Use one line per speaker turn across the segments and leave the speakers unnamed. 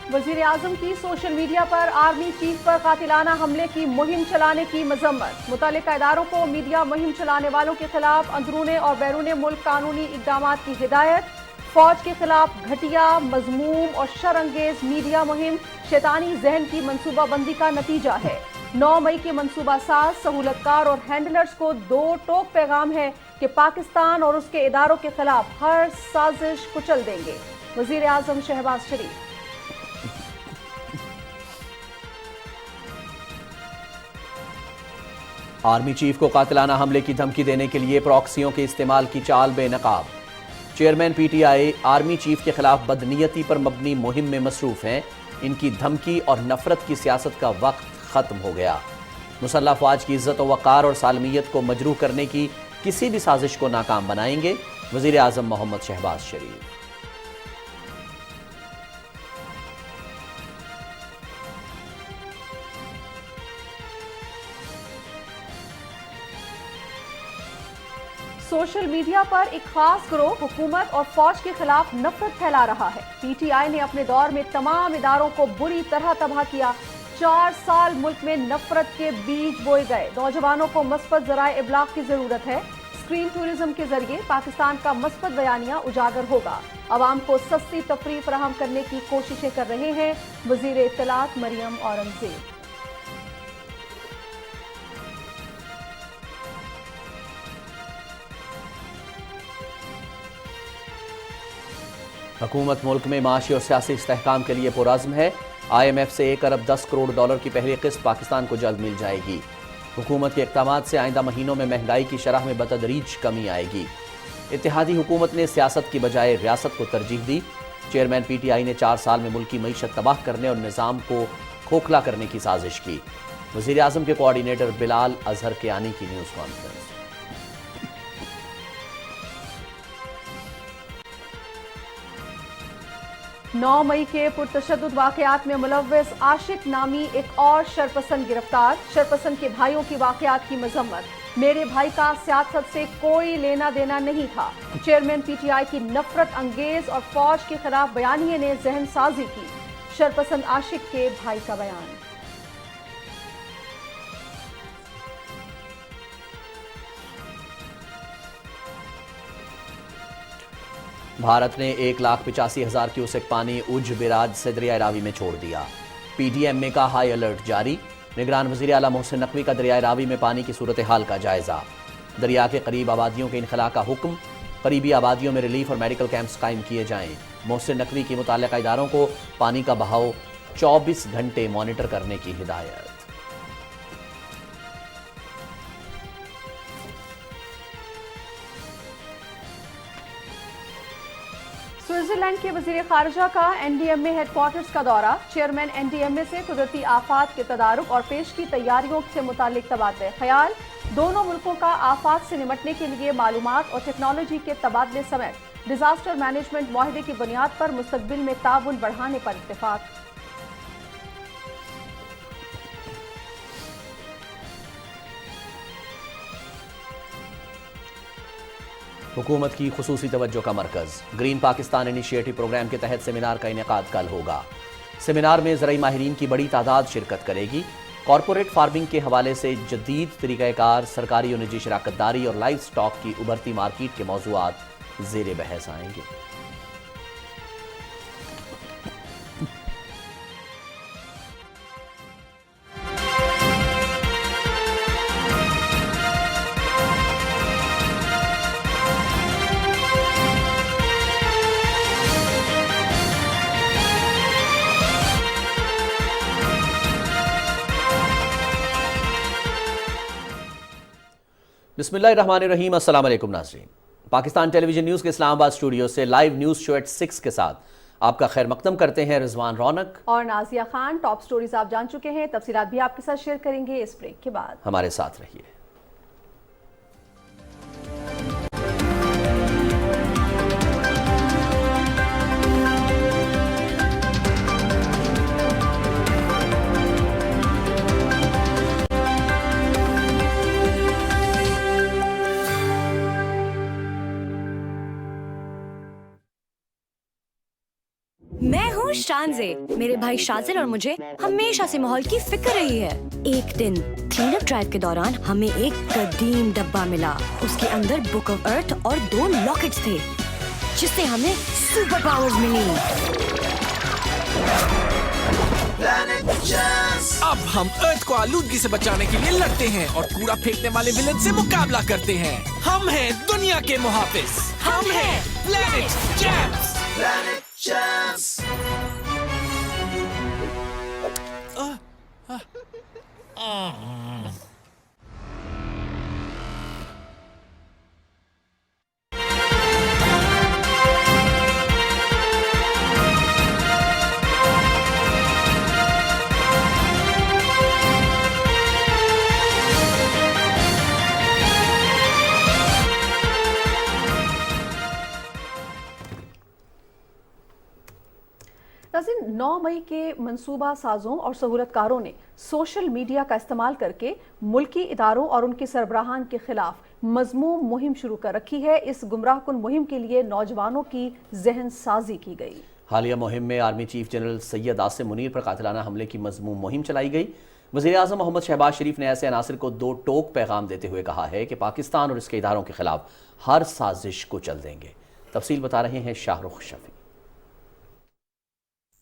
वजीर आजम की social media पर आर्मी चीफ पर कातिलाना हमले की मुहिम चलाने की मजम्मत। मुतल्लिका इदारों को मीडिया मुहिम चलाने वालों के खिलाफ अंदरूने और बैरूने मुल्क कानूनी इकदाम की हिदायत। फौज के खिलाफ घटिया, मजमूम और शरअंगेज मीडिया मुहिम शैतानी जहन की मनसूबाबंदी का नतीजा है। 9 मई के मनसूबा साज, सहूलतकार और हैंडलर्स को दो टोक पैगाम है कि पाकिस्तान और उसके इदारों के खिलाफ हर साजिश कुचल देंगे। वजीर आजम शहबाज शरीफ।
आर्मी चीफ को कातिलाना हमले की धमकी देने के लिए प्रॉक्सियों के इस्तेमाल की चाल बेनकाब। चेयरमैन पीटीआई आर्मी चीफ के खिलाफ बदनीयती पर मबनी मुहिम में मसरूफ हैं। इनकी धमकी और नफरत की सियासत का वक्त खत्म हो गया। मुसल्लह फौज की इज्जत और वक़ार और सालमियत को मजरूह करने की किसी भी साजिश को नाकाम बनाएंगे। वज़ीर आज़म मोहम्मद शहबाज शरीफ।
सोशल मीडिया पर एक खास गिरोह हुकूमत और फौज के खिलाफ नफरत फैला रहा है। पीटीआई ने अपने दौर में तमाम इदारों को बुरी तरह तबाह किया। 4 साल मुल्क में नफरत के बीज बोए गए। नौजवानों को मस्बत ज़राए इब्लाग की जरूरत है। स्क्रीन टूरिज्म के जरिए पाकिस्तान का मस्बत बयानिया उजागर होगा। अवाम को सस्ती तफरीह फराहम करने की कोशिशें कर रहे हैं वजीर इत्तलात मरियम औरंगजेब।
हुकूमत मुल्क में माशी और सियासी इस्तेहकाम के लिए पुरअज़्म है। IMF से 1 अरब 10 करोड़ डॉलर की पहली किस्त पाकिस्तान को जल्द मिल जाएगी। हुकूमत के इक़दामात से आइंदा महीनों में महंगाई की शरह में बतदरीज कमी आएगी। इत्तेहादी हुकूमत ने सियासत की बजाय रियासत को तरजीह दी। चेयरमैन PTI ने 4 साल में मुल्क की मईशत तबाह करने और निज़ाम को खोखला करने की साजिश की। वज़ीर आज़म के कोऑर्डिनेटर बिलाल अजहर कियानी की न्यूज़ कॉन्फ्रेंस।
9 मई के पुरतशद्दुद वाक़यात में मुलव्वस आशिक नामी एक और शरपसंद गिरफ्तार। शरपसंद के भाइयों की वाक़यात की मजम्मत। मेरे भाई का सियासत से कोई लेना देना नहीं था। चेयरमैन PTI की नफरत अंगेज और फौज के खिलाफ बयानिए ने जहन साजी की। शरपसंद आशिक के भाई का बयान।
भारत ने 1,85,000 क्यूसेक पानी उज बिराज से दरियाए रावी में छोड़ दिया। PDMA का हाई अलर्ट जारी। निगरान वज़ीर आला मोहसिन नकवी का दरियाए रावी में पानी की सूरत हाल का जायजा। दरिया के करीब आबादियों के इनखला का हुक्म। करीबी आबादियों में रिलीफ और मेडिकल कैंप्स कायम किए जाएं। मोहसिन नकवी की मुताल्लिका इदारों को पानी का बहाव 24 घंटे मॉनिटर करने की हिदायत।
स्विट्जरलैंड के वजीर खारजा का NDMA हेडक्वार्टर्स का दौरा। चेयरमैन NDMA से कुदरती आफात के तदारुक और पेश की तैयारियों से मुतालिक तबादले ख्याल। दोनों मुल्कों का आफात से निमटने के लिए मालूमात और टेक्नोलॉजी के तबादले समेत डिजास्टर मैनेजमेंट मुआहदे की बुनियाद पर मुस्तकबिल में ताउन बढ़ाने पर इत्तेफाक।
हुकूमत की खुसूसी तवज्जो का मरकज़। ग्रीन पाकिस्तान इनिशिएटिव प्रोग्राम के तहत सेमिनार का इनेकाद कल होगा। सेमिनार में ज़राई माहिरीन की बड़ी तादाद शिरकत करेगी। कॉरपोरेट फार्मिंग के हवाले से जदीद तरीक़ाकार, सरकारी और निजी शराकतदारी और लाइव स्टॉक की उभरती मार्केट के मौज़ूआत ज़ेर बहस आएंगे। बिस्मिल्लाहिर्रहमानिर्रहीम। अस्सलाम वालेकुम नाज़रीन। पाकिस्तान टेलीविजन न्यूज़ के इस्लामाबाद स्टूडियो से लाइव न्यूज़ शो एट 6 के साथ आपका खैर मकदम करते हैं रिजवान रौनक
और नाजिया खान। टॉप स्टोरीज आप जान चुके हैं, तफसीलात भी आपके साथ शेयर करेंगे इस ब्रेक के बाद।
हमारे साथ रहिए।
میں ہوں شانزے. میرے بھائی شازل اور مجھے ہمیشہ سے ماحول کی فکر رہی ہے. ایک دن کلین اپ ڈرائیو کے دوران ہمیں ایک قدیم ڈبہ ملا. اس کے اندر بک آف ارتھ اور 2 لاکٹس تھے جس سے ہمیں سپر پاورز ملی.
اب ہم ارتھ کو آلودگی سے بچانے کے لیے لڑتے ہیں اور کوڑا پھینکنے والے ولن سے مقابلہ کرتے ہیں. ہم ہیں دنیا کے محافظ. ہم ہیں پلانٹ چیمپس.
ناظرین، 9 مئی کے منصوبہ سازوں اور سہولت کاروں نے سوشل میڈیا کا استعمال کر کے ملکی اداروں اور ان کے سربراہان کے خلاف مذموم مہم شروع کر رکھی ہے. اس گمراہ کن مہم کے لیے نوجوانوں کی ذہن سازی کی گئی.
حالیہ مہم میں army chief general Syed Asim Munir پر قاتلانہ حملے کی مذموم مہم چلائی گئی. وزیر اعظم محمد شہباز شریف نے ایسے عناصر کو 2 ٹوک پیغام دیتے ہوئے کہا ہے کہ پاکستان اور اس کے اداروں کے خلاف ہر سازش کو چل دیں گے. تفصیل بتا رہے ہیں شاہ رخ شفیع.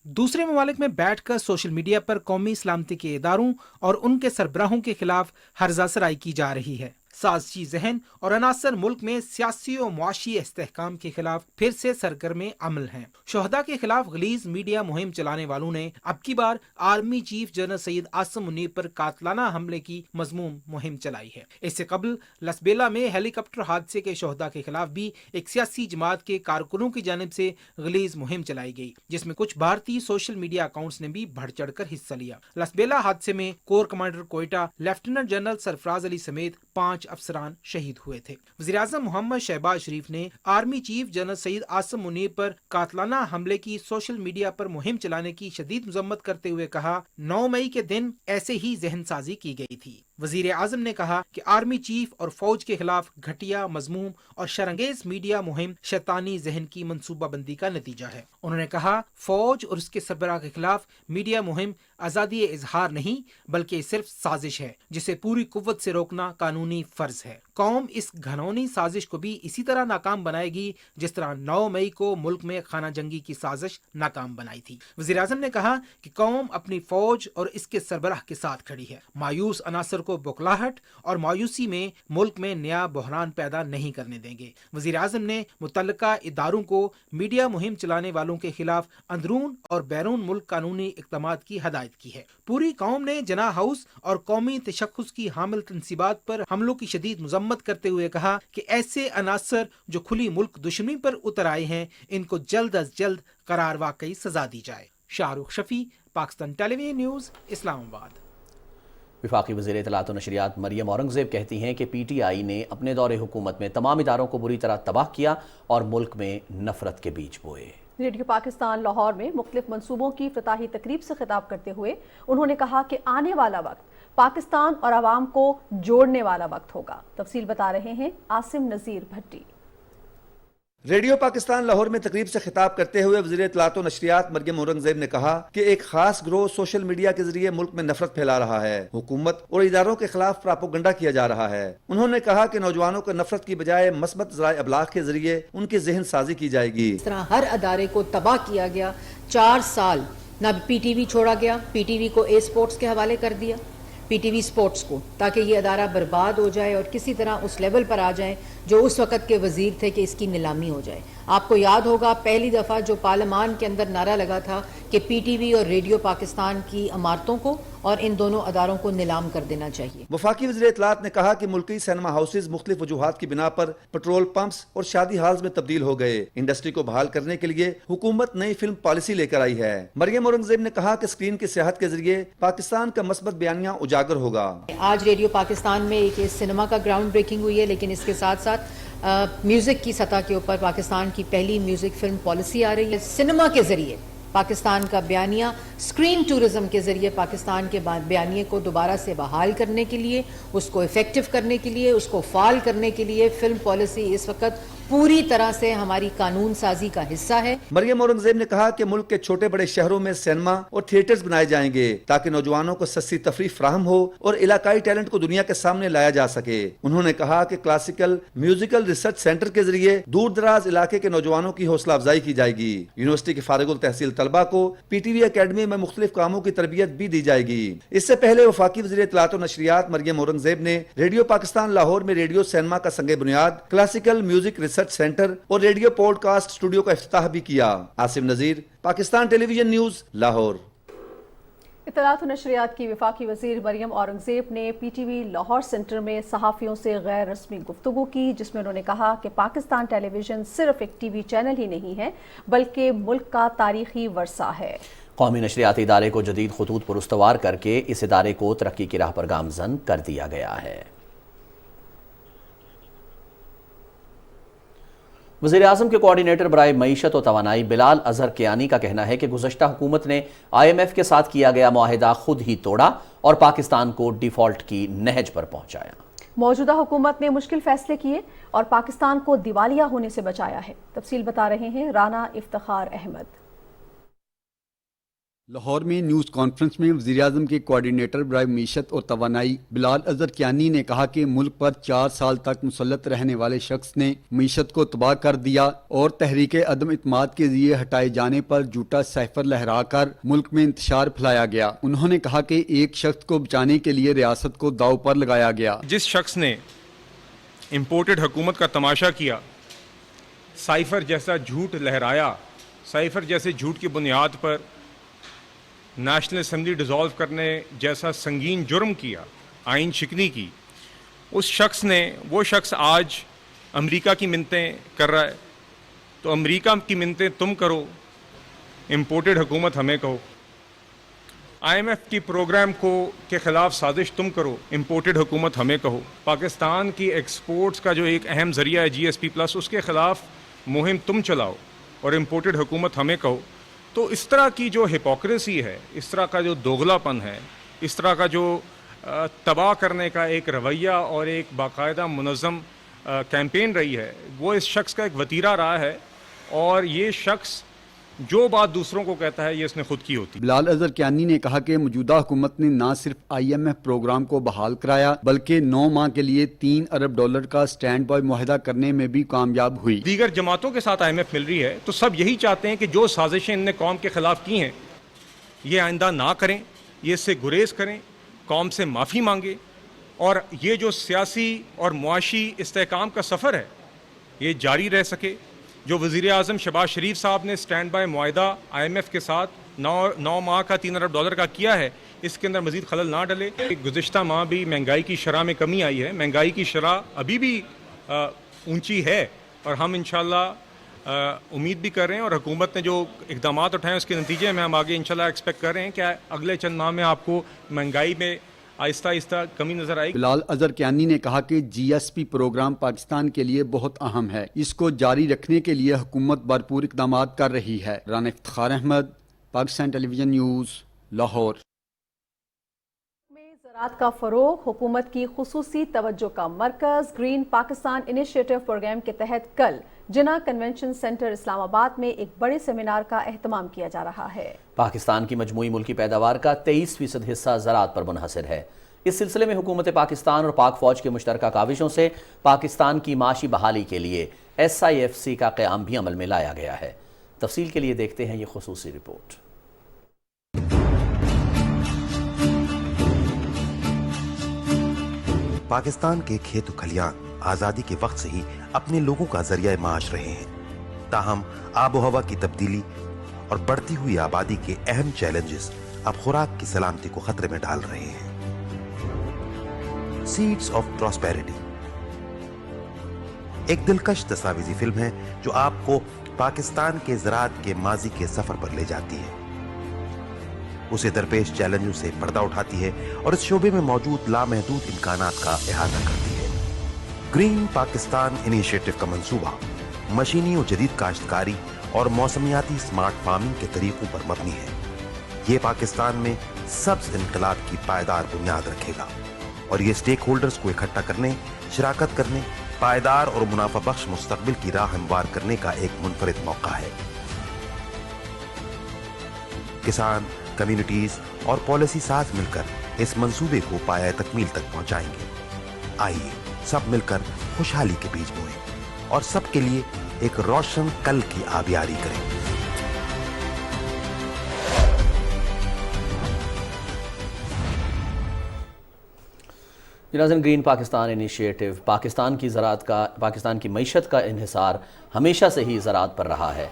دوسرے ممالک میں بیٹھ کر سوشل میڈیا پر قومی سلامتی کے اداروں اور ان کے سربراہوں کے خلاف ہرزہ سرائی کی جا رہی ہے. سازشی ذہن اور عناصر ملک میں سیاسی و معاشی استحکام کے خلاف پھر سے سرگرم عمل ہیں. شہداء کے خلاف غلیظ میڈیا مہم چلانے والوں نے اب کی بار army chief general Syed Asim Munir پر قاتلانہ حملے کی مذموم مہم چلائی ہے. اس سے قبل لسبیلا میں ہیلی کاپٹر حادثے کے شہداء کے خلاف بھی ایک سیاسی جماعت کے کارکنوں کی جانب سے غلیظ مہم چلائی گئی جس میں کچھ بھارتی سوشل میڈیا اکاؤنٹس نے بھی بڑھ چڑھ کر حصہ لیا. لسبیلا حادثے میں corps commander Quetta lieutenant general Sarfraz Ali سمیت 5 افسران شہید ہوئے تھے. وزیراعظم محمد شہباز شریف نے army chief general Syed Asim Munir پر قاتلانہ حملے کی سوشل میڈیا پر مہم چلانے کی شدید مذمت کرتے ہوئے کہا 9 مئی کے دن ایسے ہی ذہن سازی کی گئی تھی. وزیر اعظم نے کہا کہ آرمی چیف اور فوج کے خلاف گھٹیا مذموم اور شرانگیز میڈیا مہم شیطانی ذہن کی منصوبہ بندی کا نتیجہ ہے. انہوں نے کہا فوج اور اس کے سربراہ کے خلاف میڈیا مہم آزادی اظہار نہیں بلکہ صرف سازش ہے جسے پوری قوت سے روکنا قانونی فرض ہے. قوم اس گھنونی سازش کو بھی اسی طرح ناکام بنائے گی جس طرح 9 مئی کو ملک میں خانہ جنگی کی سازش ناکام بنائی تھی. وزیر اعظم نے کہا کہ قوم اپنی فوج اور اس کے سربراہ کے ساتھ کھڑی ہے. مایوس عناصر کو بوکھلاہٹ اور مایوسی میں ملک میں نیا بحران پیدا نہیں کرنے دیں گے. وزیر اعظم نے متعلقہ اداروں کو میڈیا مہم چلانے والوں کے خلاف اندرون اور بیرون ملک قانونی اقدامات کی ہدایت کی ہے. پوری قوم نے جناح ہاؤس اور قومی تشخص کی حامل تنصیبات پر حملوں کی شدید مذمت کرتے ہوئے کہا کہ ایسے عناصر جو کھلی ملک دشمنی پر اتر آئے ہیں ان کو جلد از جلد قرار واقعی سزا دی جائے. شاہ رخ شفیع، پاکستان ٹیلی ویژن نیوز، اسلام آباد.
وفاقی وزیر اطلاعات و نشریات مریم اورنگزیب کہتی ہیں کہ پی ٹی آئی نے اپنے دور حکومت میں تمام اداروں کو بری طرح تباہ کیا اور ملک میں نفرت کے بیج بوئے.
ریڈیو پاکستان لاہور میں مختلف منصوبوں کی افتتاحی تقریب سے خطاب کرتے ہوئے انہوں نے کہا کہ آنے والا وقت پاکستان اور عوام کو جوڑنے والا وقت ہوگا. تفصیل بتا رہے ہیں عاصم نذیر بھٹی.
ریڈیو پاکستان لاہور میں تقریب سے خطاب کرتے ہوئے وزیر اطلاعات و نشریات مریم اورنگزیب نے کہا کہ ایک خاص گروہ سوشل میڈیا کے ذریعے ملک میں نفرت پھیلا رہا ہے. حکومت اور اداروں کے خلاف پراپوگنڈا کیا جا رہا ہے. انہوں نے کہا کہ نوجوانوں کو نفرت کی بجائے مثبت ذرائع ابلاغ کے ذریعے ان کی ذہن سازی کی جائے گی.
اس طرح ہر ادارے کو تباہ کیا گیا. 4 سال نہ پی ٹی وی چھوڑا گیا. پی ٹی وی کو اے سپورٹس کے حوالے کر دیا، پی ٹی وی سپورٹس کو، تاکہ یہ ادارہ برباد ہو جائے اور کسی طرح اس لیول پر آ جائیں جو اس وقت کے وزیر تھے کہ اس کی نیلامی ہو جائے. آپ کو یاد ہوگا پہلی دفعہ جو پارلیمان کے اندر نعرہ لگا تھا کہ پی ٹی وی اور ریڈیو پاکستان کی عمارتوں کو اور ان دونوں اداروں کو نیلام کر دینا چاہیے.
وفاقی وزیر اطلاعات نے کہا کہ ملکی سینما ہاؤسز مختلف وجوہات کی بنا پر پٹرول پمپس اور شادی ہالز میں تبدیل ہو گئے. انڈسٹری کو بحال کرنے کے لیے حکومت نئی فلم پالیسی لے کر آئی ہے. مریم اورنگزیب نے کہا کہ اسکرین کی سیاحت کے ذریعے پاکستان کا مثبت بیانیہ اجاگر ہوگا.
آج ریڈیو پاکستان میں ایک سنیما کا گراؤنڈ بریکنگ ہوئی ہے، لیکن اس کے ساتھ ساتھ میوزک کی سطح کے اوپر پاکستان کی پہلی میوزک فلم پالیسی آ رہی ہے. سنیما کے ذریعے پاکستان کا بیانیہ، اسکرین ٹورزم کے ذریعے پاکستان کے بیانیے کو دوبارہ سے بحال کرنے کے لیے، اس کو افیکٹو کرنے کے لیے، اس کو فعال کرنے کے لیے فلم پالیسی اس وقت पूरी तरह से हमारी कानून साजी का हिस्सा है।
मरियम औरंगजेब ने कहा कि मुल्क के छोटे बड़े शहरों में सिनेमा और थिएटर्स बनाए जाएंगे ताकि नौजवानों को सस्ती तफरीह फराहम हो और इलाकाई टैलेंट को दुनिया के सामने लाया जा सके। उन्होंने कहा कि क्लासिकल म्यूजिकल रिसर्च सेंटर के जरिए दूर दराज इलाके के नौजवानों की हौसला अफजाई की जाएगी। यूनिवर्सिटी के फारिगुल तहसील तलबा को PTV अकेडमी में मुख्तलिफ कामों की तरबियत भी दी जाएगी। इससे पहले वफाकी वज़ीर इत्तलात और नशरियात मरियम औरंगजेब ने रेडियो पाकिस्तान लाहौर में रेडियो सिनेमा का संगे बुनियाद, क्लासिकल म्यूजिक रिसर्च सेंटर और रेडियो पॉडकास्ट स्टूडियो का इफ्तिताह भी किया। आसिम नजीर, पाकिस्तान टेलीविजन न्यूज, लाहौर।
इत्तलात और नशरियात की वफाकी वज़ीर मरियम औरंगजेब ने PTV लाहौर सेंटर में सहाफ़ियों से गैर रस्मी गुफ्तगू की, जिसमें उन्होंने कहा कि पाकिस्तान टेलीविजन सिर्फ एक TV चैनल ही नहीं है बल्कि मुल्क का तारीखी वर्सा है।
कौमी नशरियाती इदारे को जदीद खतूत पर उस्तवार करके इस इदारे को तरक्की की राह पर गामजन कर दिया गया है। वज़ीर-ए-आज़म के कोऑर्डिनेटर बराए मईशत और तवानाई बिलाल अजहर कियानी का कहना है कि गुज़श्ता हुकूमत ने IMF के साथ किया गया मुआहिदा खुद ही तोड़ा और पाकिस्तान को डिफॉल्ट की नहज पर पहुंचाया।
मौजूदा हुकूमत ने मुश्किल फैसले किए और पाकिस्तान को दिवालिया होने से बचाया है। तफसील बता रहे हैं राना इफ्तिखार अहमद।
लाहौर में न्यूज़ कॉन्फ्रेंस में वज़ीर-ए-आज़म के कोऑर्डिनेटर बराए मीशत और तवानाई बिलाल अजहर कियानी ने कहा कि मुल्क पर 4 साल तक मुसल्लत रहने वाले शख्स ने मीशत को तबाह कर दिया और तहरीक अदम इत्माद के जरिए हटाए जाने पर झूठा साइफर लहराकर मुल्क में इंतशार फैलाया गया। उन्होंने कहा कि एक शख्स को बचाने के लिए रियासत को दांव पर लगाया गया।
जिस शख्स ने इम्पोर्टेड हुकूमत का तमाशा किया, साइफर जैसा झूठ लहराया, साइफर जैसे झूठ की बुनियाद पर नेशनल असेंबली डिसॉल्व करने जैसा संगीन जुर्म किया, आइन शिकनी की, उस शख्स ने, वो शख्स आज अमेरिका की मिन्नतें कर रहा है। तो अमेरिका की मिन्नतें तुम करो, इम्पोर्टेड हुकूमत हमें कहो। IMF की प्रोग्राम के ख़िलाफ़ साजिश तुम करो, इम्पोर्टेड हुकूमत हमें कहो। पाकिस्तान की एक्सपोर्ट्स का जो एक अहम ज़रिया है GSP+, उसके ख़िलाफ़ मुहिम तुम चलाओ और इम्पोर्टेड हुकूमत हमें कहो। तो इस तरह की जो हिपोक्रेसी है, इस तरह का जो दोगलापन है, इस तरह का जो तबाह करने का एक रवैया और एक बाकायदा मुनज़्ज़म कैंपेन रही है, वो इस शख्स का एक वतीरा रहा है। और ये शख्स जो बात दूसरों को कहता है, ये इसने खुद की होती।
बिलाल अजहर कियानी ने कहा कि मौजूदा हुकूमत ने न सिर्फ IMF प्रोग्राम को बहाल कराया बल्कि 9 माह के लिए $3 अरब का स्टैंड बाय मुआहिदा करने में भी कामयाब हुई।
दीगर जमातों के साथ IMF मिल रही है तो सब यही चाहते हैं कि जो साजिशें इनने कौम के खिलाफ की हैं, ये आइंदा ना करें, ये इससे गुरेज करें, कौम से माफ़ी मांगे और ये जो सियासी और मुआशी इस्तेहकाम का सफ़र है, ये जारी रह सके। जो वज़ीर-ए-आज़म शहबाज शरीफ साहब ने स्टैंड बाय मुआहिदा IMF के साथ 9 माह का $3 अरब का किया है, इसके अंदर मज़ीद खलल ना डले। गुज़िश्ता माह भी महंगाई की शरह में कमी आई है, महंगाई की शरह अभी भी ऊंची है और हम इंशाल्लाह उम्मीद भी कर रहे हैं और हुकूमत ने जो इक़दामात उठाए उसके नतीजे में हम आगे इंशाल्लाह एक्सपेक्ट कर रहे हैं कि अगले चंद माह में आपको महंगाई में आहिस्ता आहिस्ता कमी नजर आई।
बिलाल अजहर कियानी ने कहा कि GSP प्रोग्राम पाकिस्तान के लिए बहुत अहम है, इसको जारी रखने के लिए हुकूमत भरपूर इक़दाम कर रही है। Rana Iftikhar Ahmed, Pakistan television news, Lahore.
ज़राअत का फ़रोग़ हुकूमत की खुसूसी तवज्जो का मरकज़ ग्रीन पाकिस्तान इनिशिएटिव प्रोग्राम के तहत कल जिना कन्वेंशन सेंटर इस्लामाबाद में एक बड़े सेमिनार का एहतमाम किया जा रहा है।
पाकिस्तान की मजमूई मुल्की पैदावार का 23% हिस्सा ज़राअत पर मुनहसर है। इस सिलसिले में हुकूमत पाकिस्तान और पाक फ़ौज के मुश्तरका काविशों से पाकिस्तान की माशी बहाली के लिए SIFC का क़याम भी अमल में लाया गया है। तफसील के लिए देखते हैं ये खुसूसी रिपोर्ट।
पाकिस्तान के खेत खलियान आज़ादी के वक्त से ही अपने लोगों का जरिया माश रहे हैं। ताहम आबो हवा की तब्दीली और बढ़ती हुई आबादी के अहम चैलेंजेस अब खुराक की सलामती को खतरे में डाल रहे हैं। सीड्स ऑफ प्रॉस्पेरिटी एक दिलकश तस्वीरी फिल्म है जो आपको पाकिस्तान के ज़राअत के माजी के सफर पर ले जाती है, उसे दरपेश चैलेंजों से पर्दा उठाती है और इस शोबे में मौजूद लामहदूद इम्कानात का अहाता करती है। ग्रीन पाकिस्तान इनिशिएटिव का मंसूबा मशीनी और जदीद काश्तकारी और मौसमियाती स्मार्ट फार्मिंग के तरीकों पर मबनी है। ये पाकिस्तान में सब्ज इनकलाब की पायदार बुनियाद रखेगा और ये स्टेक होल्डर्स को इकट्ठा करने, शिराकत करने पायदार और मुनाफा बख्श मुस्तकबिल की राह हमवार करने का एक मुनफरिद मौका है। किसान, कम्युनिटीज और पॉलिसी साथ मिलकर इस मंसूबे को पाया तकमील तक पहुंचाएंगे। आइए सब मिलकर खुशहाली के बीज बोएं और सबके लिए एक रोशन कल की आबियारी करें।
नाज़रीन, ग्रीन पाकिस्तान इनिशिएटिव पाकिस्तान की मईशत का इन्हिसार हमेशा से ही ज़राअत पर रहा है।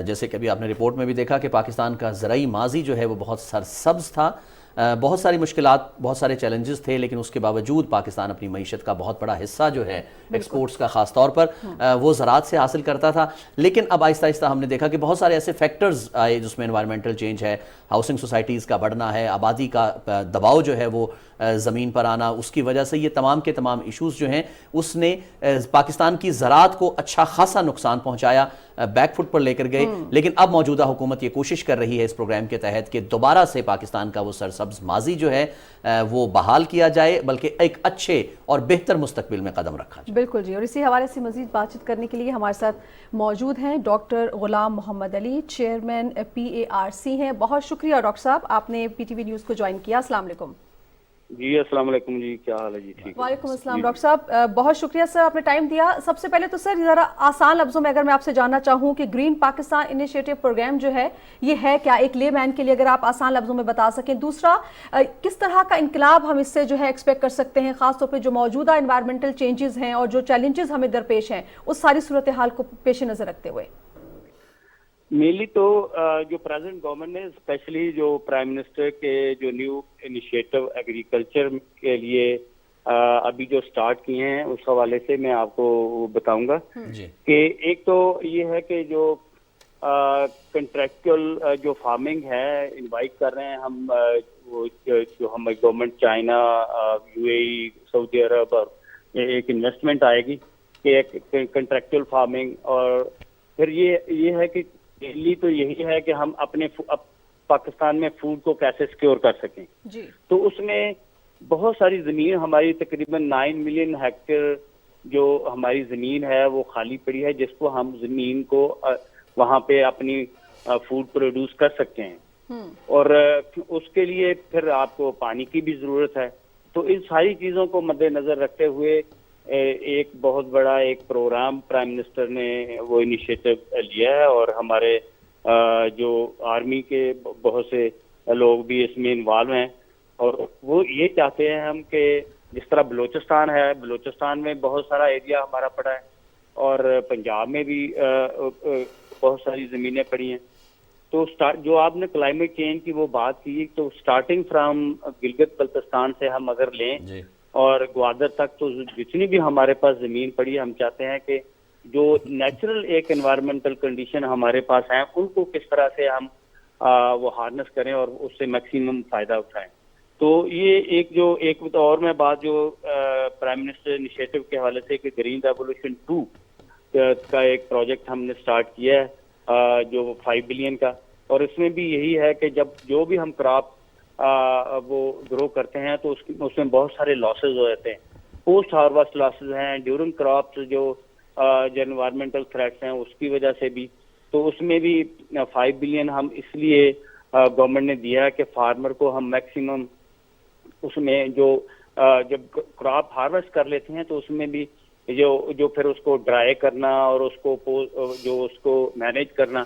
जैसे कि अभी आपने रिपोर्ट में भी देखा कि पाकिस्तान का ज़राई माजी जो है वो बहुत सरसब्ज़ था, बहुत सारी मुश्किलात, बहुत सारे चैलेंजेस थे, लेकिन उसके बावजूद पाकिस्तान अपनी मईशत का बहुत बड़ा हिस्सा जो है एक्सपोर्ट्स का ख़ास तौर पर वो ज़राअत से हासिल करता था। लेकिन अब आहिस्ता आहिस्ता हमने देखा कि बहुत सारे ऐसे फैक्टर्स आए जिसमें एनवायरमेंटल चेंज है, हाउसिंग सोसाइटीज़ का बढ़ना है, आबादी का दबाव जो है वो ज़मीन पर आना, उसकी वजह से ये तमाम के तमाम इशूज़ जो हैं उसने पाकिस्तान की ज़राअत को अच्छा खासा नुकसान पहुँचाया, बैक फुट पर लेकर गए। लेकिन अब मौजूदा हुकूमत ये कोशिश कर रही है इस प्रोग्राम के तहत कि दोबारा से पाकिस्तान का वो सरसब्ज माजी जो है वो बहाल किया जाए, बल्कि एक अच्छे और बेहतर मुस्तकबिल में कदम रखा जाए।
बिल्कुल जी, और इसी हवाले से मजीद बातचीत करने के लिए हमारे साथ मौजूद हैं डॉक्टर गुलाम मोहम्मद अली, चेयरमैन PARC हैं। बहुत शुक्रिया डॉक्टर साहब, आपने PTV न्यूज़ को ज्वाइन किया। अस्सलाम वालेकुम।
जी अस्सलाम वालेकुम जी, क्या हाल है जी? ठीक है।
वालेकुम अस्सलाम डॉक्टर साहब, बहुत शुक्रिया सर, आपने टाइम दिया। सबसे पहले तो सर ज़रा आसान लफ्ज़ों में अगर मैं आपसे जानना चाहूँ कि ग्रीन पाकिस्तान इनिशिएटिव प्रोग्राम जो है ये है क्या, एक ले मैन के लिए अगर आप आसान लफ्ज़ों में बता सकें। दूसरा, किस तरह का इनकलाब हम इससे जो है एक्सपेक्ट कर सकते हैं, ख़ासतौर पर जो मौजूदा इन्वायरमेंटल चेंजेस हैं और जो चैलेंजेस हमें दरपेश हैं उस सारी सूरत हाल को पेश नज़र रखते हुए।
मेनली तो जो प्रेजेंट गवर्नमेंट ने स्पेशली जो प्राइम मिनिस्टर के जो न्यू इनिशिएटिव एग्रीकल्चर के लिए अभी जो स्टार्ट किए हैं उस हवाले से मैं आपको बताऊंगा कि एक तो ये है कि जो कॉन्ट्रैक्चुअल जो फार्मिंग है इनवाइट कर रहे हैं हम, वो जो हम गवर्नमेंट चाइना, UAE, सऊदी अरब और एक इन्वेस्टमेंट आएगी कि एक कॉन्ट्रैक्चुअल फार्मिंग। और फिर ये है कि पहली तो यही है कि हम अपने पाकिस्तान में फूड को कैसे सिक्योर कर सकें
जी।
तो उसमें बहुत सारी ज़मीन हमारी तकरीबन 9 मिलियन हेक्टेयर जो हमारी ज़मीन है वो खाली पड़ी है, जिसको हम ज़मीन को वहाँ पे अपनी फूड प्रोड्यूस कर सकते हैं। और उसके लिए फिर आपको पानी की भी ज़रूरत है। तो इन सारी चीज़ों को मद्देनज़र रखते हुए एक बहुत बड़ा एक प्रोग्राम प्राइम मिनिस्टर ने वो इनिशिएटिव लिया है और हमारे जो आर्मी के बहुत से लोग भी इसमें इन्वॉल्व हैं। और वो ये चाहते हैं हम कि जिस तरह बलूचिस्तान है, बलूचिस्तान में बहुत सारा एरिया हमारा पड़ा है और पंजाब में भी बहुत सारी ज़मीनें पड़ी हैं। तो जो आपने क्लाइमेट चेंज की वो बात की, तो स्टार्टिंग फ्राम गिलगित बल्तिस्तान से हम अगर लें और ग्वादर तक, तो जितनी भी हमारे पास ज़मीन पड़ी है, हम चाहते हैं कि जो नेचुरल एक एनवायरमेंटल कंडीशन हमारे पास हैं उनको किस तरह से हम वो हार्नेस करें और उससे मैक्सिमम फ़ायदा उठाएं। तो ये एक और मैं बात जो प्राइम मिनिस्टर इनिशिएटिव के हवाले से कि ग्रीन रेवोल्यूशन 2 का एक प्रोजेक्ट हमने स्टार्ट किया है जो 5 बिलियन का, और इसमें भी यही है कि जब जो भी हम क्रॉप वो ग्रो करते हैं तो उसमें बहुत सारे लॉसेज हो जाते हैं, पोस्ट हार्वेस्ट लॉसेज हैं, ड्यूरिंग क्रॉप्स जो एनवायरमेंटल थ्रेट्स हैं उसकी वजह से भी। तो उसमें भी 5 बिलियन हम इसलिए गवर्नमेंट ने दिया है कि फार्मर को हम मैक्सिमम उसमें जो जब क्रॉप हार्वेस्ट कर लेते हैं तो उसमें भी जो फिर उसको ड्राई करना और उसको मैनेज करना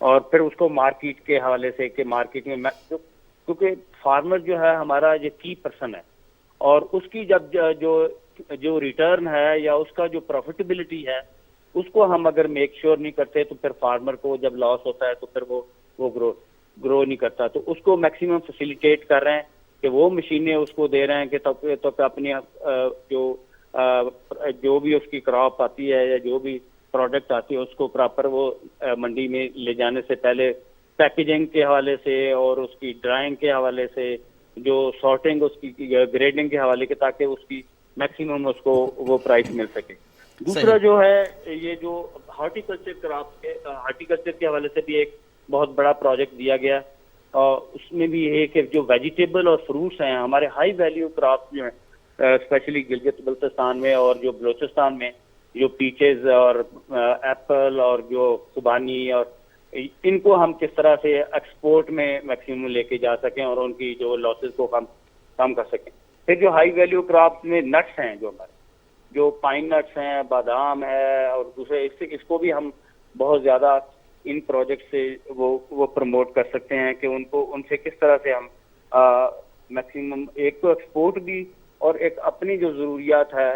और फिर उसको मार्केट के हवाले से कि मार्केट में क्योंकि फार्मर जो है हमारा जो की पर्सन है और उसकी जब जो रिटर्न है या उसका जो प्रॉफिटेबिलिटी है उसको हम अगर मेक श्योर नहीं करते तो फिर फार्मर को जब लॉस होता है तो फिर वो ग्रो नहीं करता। तो उसको मैक्सिमम फैसिलिटेट कर रहे हैं कि वो मशीनें उसको दे रहे हैं कि तो अपनी जो भी उसकी क्रॉप आती है या जो भी प्रोडक्ट आती है उसको प्रॉपर वो मंडी में ले जाने से पहले पैकेजिंग के हवाले से और उसकी ड्राइंग के हवाले से, जो सॉर्टिंग उसकी ग्रेडिंग के हवाले के, ताकि उसकी मैक्सिमम उसको वो प्राइस मिल सके। दूसरा जो है ये जो हार्टिकल्चर के हवाले से भी एक बहुत बड़ा प्रोजेक्ट दिया गया और उसमें भी ये कि जो वेजिटेबल और फ्रूट्स हैं हमारे हाई वैल्यू क्रॉप जो हैं स्पेशली गिलगित बल्तिस्तान में और जो बलूचिस्तान में, जो पीचेस और एप्पल और जो खुबानी और इनको हम किस तरह से एक्सपोर्ट में मैक्सिमम लेके जा सकें और उनकी जो लॉसेस को कम कर सकें। फिर जो हाई वैल्यू क्रॉप्स में नट्स हैं, जो हमारे जो पाइन नट्स हैं, बादाम है और दूसरे, इसको भी हम बहुत ज़्यादा इन प्रोजेक्ट से वो प्रमोट कर सकते हैं कि उनसे किस तरह से हम मैक्सिमम एक तो एक्सपोर्ट भी और एक अपनी जो ज़रूरियात है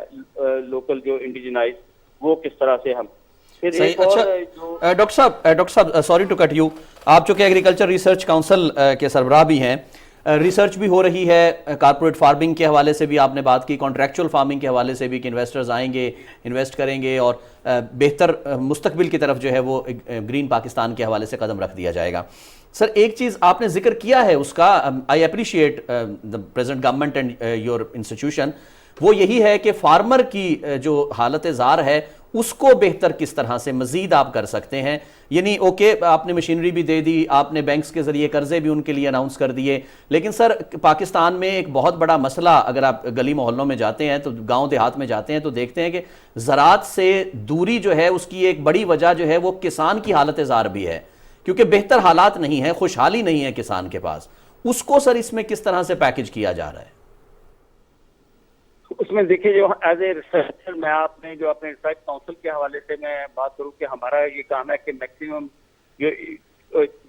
लोकल जो इंडिजिनाइज वो किस तरह से हम फिर
सही।
एक
अच्छा
और जो
डॉक्टर साहब सॉरी टू कट यू, आप चूंकि एग्रीकल्चर रिसर्च काउंसिल के सरबराह भी हैं, रिसर्च भी हो रही है, कारपोरेट फार्मिंग के हवाले से भी आपने बात की, कॉन्ट्रैक्चुअल फार्मिंग के हवाले से भी कि इन्वेस्टर्स आएंगे, इन्वेस्ट करेंगे और बेहतर मुस्तकबिल की तरफ जो है वो ग्रीन पाकिस्तान के हवाले से कदम रख दिया जाएगा। सर एक चीज़ आपने जिक्र किया है उसका, I appreciate the present government and your institution, वो यही है कि फार्मर की जो हालत ज़ार है उसको बेहतर किस तरह से मजीद आप कर सकते हैं। यानी ओके आपने मशीनरी भी दे दी, आपने बैंक्स के ज़रिए कर्जे भी उनके लिए अनाउंस कर दिए, लेकिन सर पाकिस्तान में एक बहुत बड़ा मसला, अगर आप गली मोहल्लों में जाते हैं तो गांव देहात में जाते हैं तो देखते हैं कि ज़राअत से दूरी जो है उसकी एक बड़ी वजह जो है वो किसान की हालत ज़ार भी है, क्योंकि बेहतर हालात नहीं है, खुशहाली नहीं है किसान के पास। उसको सर इसमें किस तरह से पैकेज किया जा रहा है?
उसमें देखिए जो एज ए रिसर्चर मैं आपने जो अपने रिसर्च काउंसिल के हवाले से मैं बात करूं कि हमारा ये काम है कि मैक्सिमम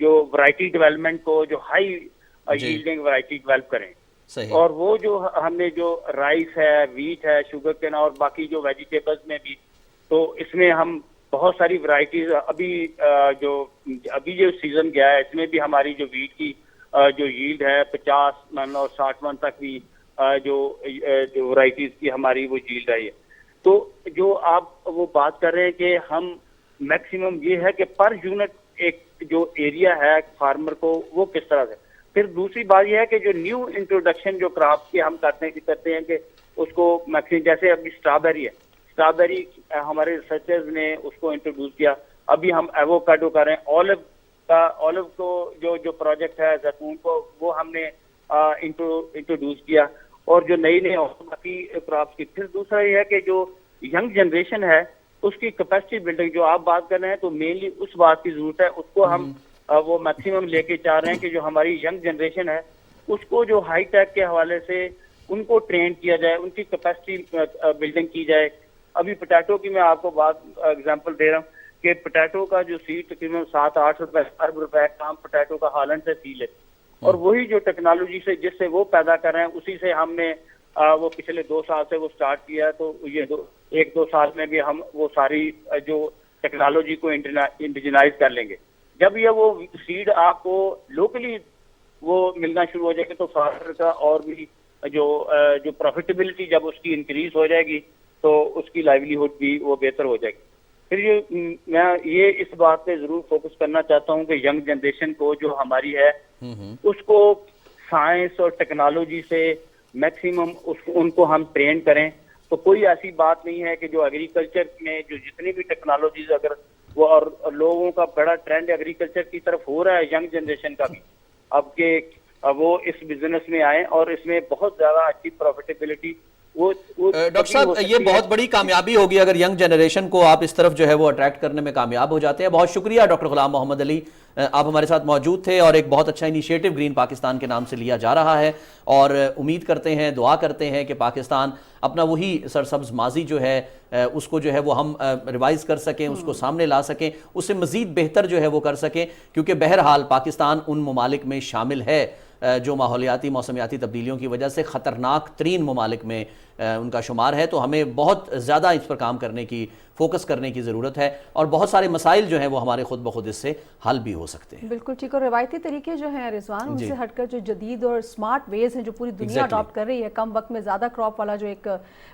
जो वैरायटी डेवलपमेंट को जो हाई यील्डिंग वैरायटी डेवलप करें।
सही।
और वो जो हमने जो राइस है, वीट है, शुगर केन और बाकी जो वेजिटेबल्स में भी, तो इसमें हम बहुत सारी वैरायटीज अभी जो सीजन गया है इसमें भी हमारी जो वीट की जो यील्ड है 50 मन और 60 मन तक भी जो वैरायटीज की हमारी वो यील्ड आई है। तो जो आप वो बात कर रहे हैं कि हम मैक्सिमम ये है कि पर यूनिट एक जो एरिया है फार्मर को वो किस तरह से। फिर दूसरी बात ये है कि जो न्यू इंट्रोडक्शन जो क्रॉप की हम करते हैं कि उसको मैक्सिमम, जैसे अभी स्ट्रॉबेरी है, स्ट्रॉबेरी हमारे रिसर्चर्स ने उसको इंट्रोड्यूस किया। अभी हम एवोकाडो कर रहे हैं, ऑलिव को जो प्रोजेक्ट है जैतून को वो हमने इंट्रोड्यूस किया और जो नई बाकी क्रॉप्स की। फिर दूसरा ये है कि जो यंग जनरेशन है उसकी कैपेसिटी बिल्डिंग जो आप बात कर रहे हैं, तो मेनली उस बात की जरूरत है, उसको हम वो मैक्सिमम लेके चाह रहे हैं कि जो हमारी यंग जनरेशन है उसको जो हाई टेक के हवाले से उनको ट्रेन किया जाए, उनकी कैपेसिटी बिल्डिंग की जाए। अभी पोटैटो की मैं आपको बात एग्जांपल दे रहा हूँ कि पोटैटो का जो सीड तकरीबन 7-8 रुपए अरब रुपए काम पोटैटो का हालैंड से सील है, और वही जो टेक्नोलॉजी से जिससे वो पैदा कर रहे हैं उसी से हमने वो पिछले 2 साल से वो स्टार्ट किया है। तो ये 1-2 साल में भी हम वो सारी जो टेक्नोलॉजी को इंडिजिनाइज कर लेंगे। जब ये वो सीड आपको लोकली वो मिलना शुरू हो जाएगा तो फार्मर का और भी जो प्रॉफिटेबिलिटी जब उसकी इंक्रीज हो जाएगी तो उसकी लाइवलीहुड भी वो बेहतर हो जाएगी। फिर मैं ये इस बात पे जरूर फोकस करना चाहता हूँ कि यंग जनरेशन को जो हमारी है उसको साइंस और टेक्नोलॉजी से मैक्सिमम उनको हम ट्रेन करें। तो कोई ऐसी बात नहीं है कि जो एग्रीकल्चर में जो जितनी भी टेक्नोलॉजीज अगर वो और लोगों का बड़ा ट्रेंड एग्रीकल्चर की तरफ हो रहा है, यंग जनरेशन का भी अब के वो इस बिजनेस में आए और इसमें बहुत ज्यादा अच्छी प्रॉफिटेबिलिटी वो
डॉक्टर साहब ये बहुत बड़ी कामयाबी होगी अगर यंग जनरेशन को आप इस तरफ जो है वो अट्रैक्ट करने में कामयाब हो जाते हैं। बहुत शुक्रिया डॉक्टर गुलाम मोहम्मद अली, आप हमारे साथ मौजूद थे और एक बहुत अच्छा इनिशिएटिव ग्रीन पाकिस्तान के नाम से लिया जा रहा है और उम्मीद करते हैं, दुआ करते हैं कि पाकिस्तान अपना वही सरसब्ज माजी जो है उसको जो है वो हम रिवाइज कर सकें, उसको सामने ला सकें, उससे मज़ीद बेहतर जो है वो कर सकें, क्योंकि बहरहाल पाकिस्तान उन ममालिक में शामिल है जो माहौलियाती मौसमियाती तब्दीलियों की वजह से ख़तरनाक तरीन ममालिक में उनका शुमार है। तो हमें बहुत ज़्यादा इस पर काम करने की, फोकस करने की ज़रूरत है और बहुत सारे मसाइल जो हैं वो हमारे खुद ब खुद इससे हल भी हो सकते हैं।
बिल्कुल ठीक। और रवायती तरीके जो हैं रिजवान, उनसे हटकर जो जदीद और स्मार्ट वेज हैं जो पूरी दुनिया अडॉप्ट कर रही है, कम वक्त में ज़्यादा क्रॉप वाला जो एक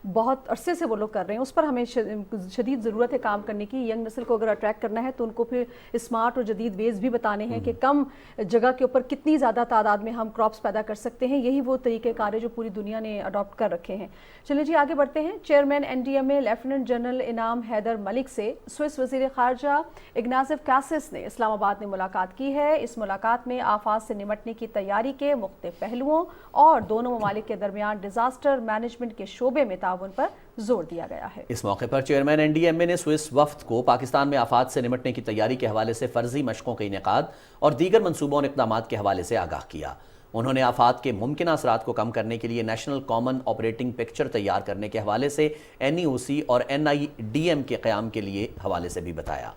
बहुत अरसे से वो लोग कर रहे हैं, उस पर हमें शदीद ज़रूरत है काम करने की। यंग नस्ल को अगर अट्रैक्ट करना है तो उनको फिर स्मार्ट और जदीद वेज भी बताने हैं कि कम जगह के ऊपर कितनी ज़्यादा तादाद में हम क्रॉप्स पैदा कर सकते हैं। यही वो तरीक़ेकार है जो पूरी दुनिया ने अडॉप्ट कर रखे हैं। चलिए जी आगे बढ़ते हैं। चेयरमैन NDMA लेफ्टिनेंट जनरल इनाम हैदर मलिक से स्विस वज़ीर ख़ारजा इग्नाज़िव कासिस ने इस्लामाबाद में मुलाकात की है। इस मुलाकात में आफात से निमटने की तैयारी के मुख्तलिफ पहलुओं और दोनों ममालिक के दरमियान डिजास्टर मैनेजमेंट के शोबे में ताउन पर जोर दिया गया है।
इस मौके पर चेयरमैन NDMA ने स्विस वफ्द को पाकिस्तान में आफात से निमटने की तैयारी के हवाले से फर्जी मशकों के इनेकाद और दीगर मंसूबों और इक़दामात के हवाले से आगाह किया। उन्होंने आफात के मुमकिन असरात को कम करने के लिए नेशनल कॉमन ऑपरेटिंग पिक्चर तैयार करने के हवाले से NEOC और NIDM के क़याम के लिए हवाले से भी बताया।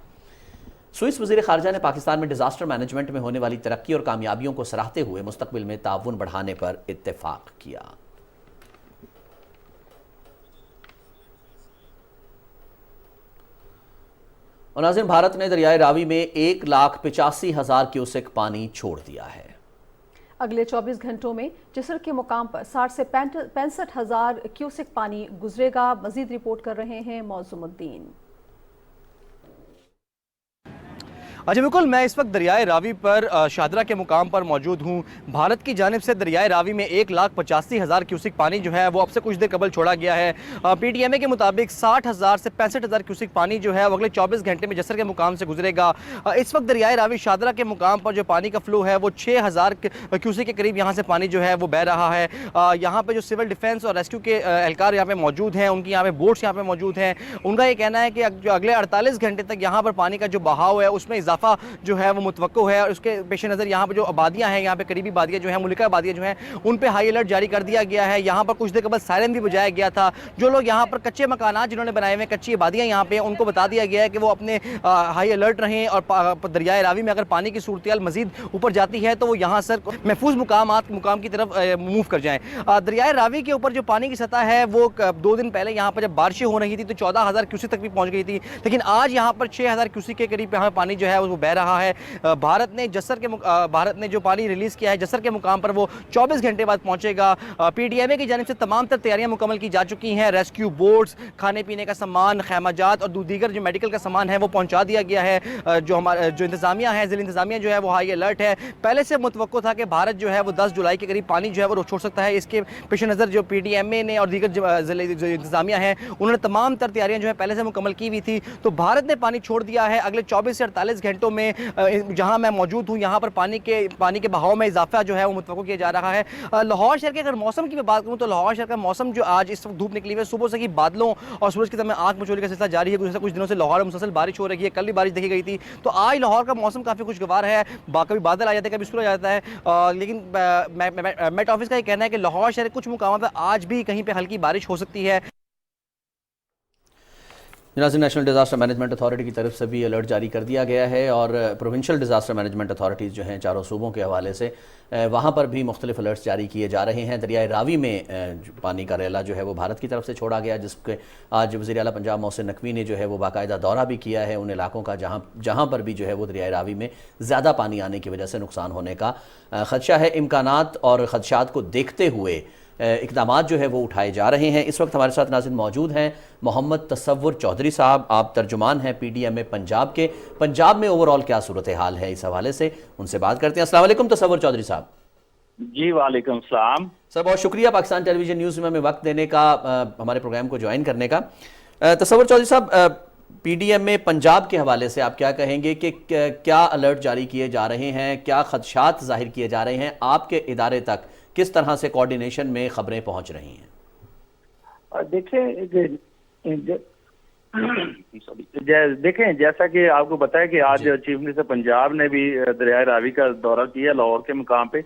स्विस वज़ीर ख़ारजा ने पाकिस्तान में डिजास्टर मैनेजमेंट में होने वाली तरक्की और कामयाबियों को सराहते हुए मुस्तक़बिल में ताउन बढ़ाने पर इत्तेफाक किया। और नाज़रीन, भारत ने दरियाए रावी में 1,85,000 क्यूसेक पानी छोड़ दिया है।
अगले 24 घंटों में जिसर के मुकाम पर 60 से 65,000 क्यूसेक पानी गुजरेगा। मजीद रिपोर्ट कर रहे हैं मौज़ुमुद्दीन।
अच्छा बिल्कुल, मैं इस वक्त दरियाए रावी पर शादरा के मुकाम पर मौजूद हूँ। भारत की जानिब से दरियाए रावी में 1,85,000 क्यूसिक पानी जो है वो अब से कुछ देर कबल छोड़ा गया है। PTMA के मुताबिक 60,000 से 65,000 क्यूसिक पानी जो है वो अगले 24 घंटे में जसर के मुकाम से गुजरेगा। इस वक्त दरियाए रावी शादरा के मुकाम पर जो पानी का फ्लो है वो 6,000 क्यूसिक के करीब यहाँ से पानी जो है वो बह रहा है। यहाँ पर जो सिविल डिफेंस और रेस्क्यू के एहलकार यहाँ पे मौजूद हैं, उनकी यहाँ पे बोट्स यहाँ पे मौजूद हैं। उनका ये कहना है कि जो अगले 48 घंटे तक यहाँ पर पानी का जो बहाव है उसमें इजाफा जो है वो मुतवक्को है। और उसके पेश नज़र यहाँ पर जो आबादियाँ हैं, यहाँ पे करीबी आबादियाँ जो हैं, मुल्का आबादियाँ जो हैं, उन पे हाई अलर्ट जारी कर दिया गया है। यहाँ पर कुछ देर कबल सायरन भी बजाया गया था। जो लोग यहाँ पर कच्चे मकानात जिन्होंने बनाए हुए हैं, कच्ची आबादियाँ यहाँ पे, उनको बता दिया गया है कि वो अपने हाई अलर्ट रहें और दरियाए रावी में अगर पानी की सूरत मजीद ऊपर जाती है तो वो यहाँ से महफूज मुकाम की तरफ मूव कर जाएँ। दरियाए रावी के ऊपर जो पानी की सतह है वो 2 दिन पहले यहाँ पर जब बारिशें हो रही थी तो 14,000 क्यूसेक तक भी पहुँच गई थी, लेकिन आज यहाँ पर 6,000 क्यूसेक के करीब यहाँ पानी जो है वो बह रहा है। भारत ने जो पानी रिलीज़ किया है जसर के मुकाम पर वो 24 घंटे बाद पहुंचेगा। PTMA की जानिब से तमाम तर तैयारियां मुकम्मल की जा चुकी हैं। रेस्क्यू बोट्स, खाने पीने का सामान, खैमाजात और दीगर जो मेडिकल का सामान है वो पहुंचा दिया गया है। जो इंतजामिया है, ज़िला इंतजामिया जो है वो हाई अलर्ट है। पहले से मुतवक्को था कि भारत जो है वो 10 जुलाई के करीब पानी जो है वो छोड़ सकता है। इसके पेश नज़र जो PTMA ने और दीगर जो इंतजामिया है उन्होंने तमाम तर तैयारियाँ जो है पहले से मुकम्मल की हुई थी। तो भारत ने पानी छोड़ दिया है। अगले 24 से 48 घंटों में जहां मैं मौजूद हूं यहाँ पर पानी के बहाव में इजाफा जो है वो मुतवक्को किया जा रहा है। लाहौर शहर के अगर मौसम की मैं बात करूँ तो लाहौर शहर का मौसम जो आज इस वक्त धूप निकली हुई है, सुबह से ही बादलों और सूरज के दरमियान आंख मचोली का सिलसिला जारी है। गुज़श्ता कुछ दिनों से लाहौर में मुसलसल बारिश हो रही है, कल भी बारिश देखी गई थी। तो आज लाहौर का मौसम काफ़ी खुशगवार है। कभी बादल आ जाते हैं, कभी सूरज आ जाता है, लेकिन मेट ऑफिस का ये कहना है कि लाहौर शहर कुछ मुकामों पर आज भी कहीं पर हल्की बारिश हो सकती है।
नेशनल डिज़ास्टर मैनेजमेंट अथॉरिटी की तरफ से भी अलर्ट जारी कर दिया गया है और प्रोविंशियल डिज़ास्टर मैनेजमेंट अथॉरिटीज़ जो हैं चारों सूबों के हवाले से वहाँ पर भी मुख्तलिफ अलर्ट्स जारी किए जा रहे हैं। दरियाए रावी में पानी का रेला जो है वो भारत की तरफ से छोड़ा गया, जिसके आज वज़ीर आला पंजाब मोहसिन नकवी ने जो है वो बाकायदा दौरा भी किया है उन इलाकों का जहाँ पर भी जो है वो दरियाए रावी में ज़्यादा पानी आने की वजह से नुकसान होने का ख़दशा है। इम्कानात और ख़दशात को देखते हुए इक़दामात जो है वो उठाए जा रहे हैं। इस वक्त हमारे साथ नाज़रीन मौजूद हैं मोहम्मद तसव्वुर चौधरी साहब, आप तर्जुमान हैं PTMA पंजाब के। पंजाब में ओवरऑल क्या सूरत हाल है, इस हवाले से उनसे बात करते हैं। अस्सलाम वालेकुम तसव्वुर चौधरी साहब।
जी वालेकुम सलाम
सर, बहुत शुक्रिया पाकिस्तान टेलीविज़न न्यूज़ में हमें वक्त देने का, हमारे प्रोग्राम को ज्वाइन करने का। तसव्वुर चौधरी साहब, PTMA पंजाब के हवाले से आप क्या कहेंगे कि क्या अलर्ट जारी किए जा रहे हैं, क्या खदशात जाहिर किए जा रहे हैं, आपके इदारे तक किस तरह से कोऑर्डिनेशन में खबरें पहुंच रही हैं?
देखें जैसा कि आपको बताया कि आज चीफ मिनिस्टर पंजाब ने भी दरियाए रावी का दौरा किया लाहौर के मुकाम पे।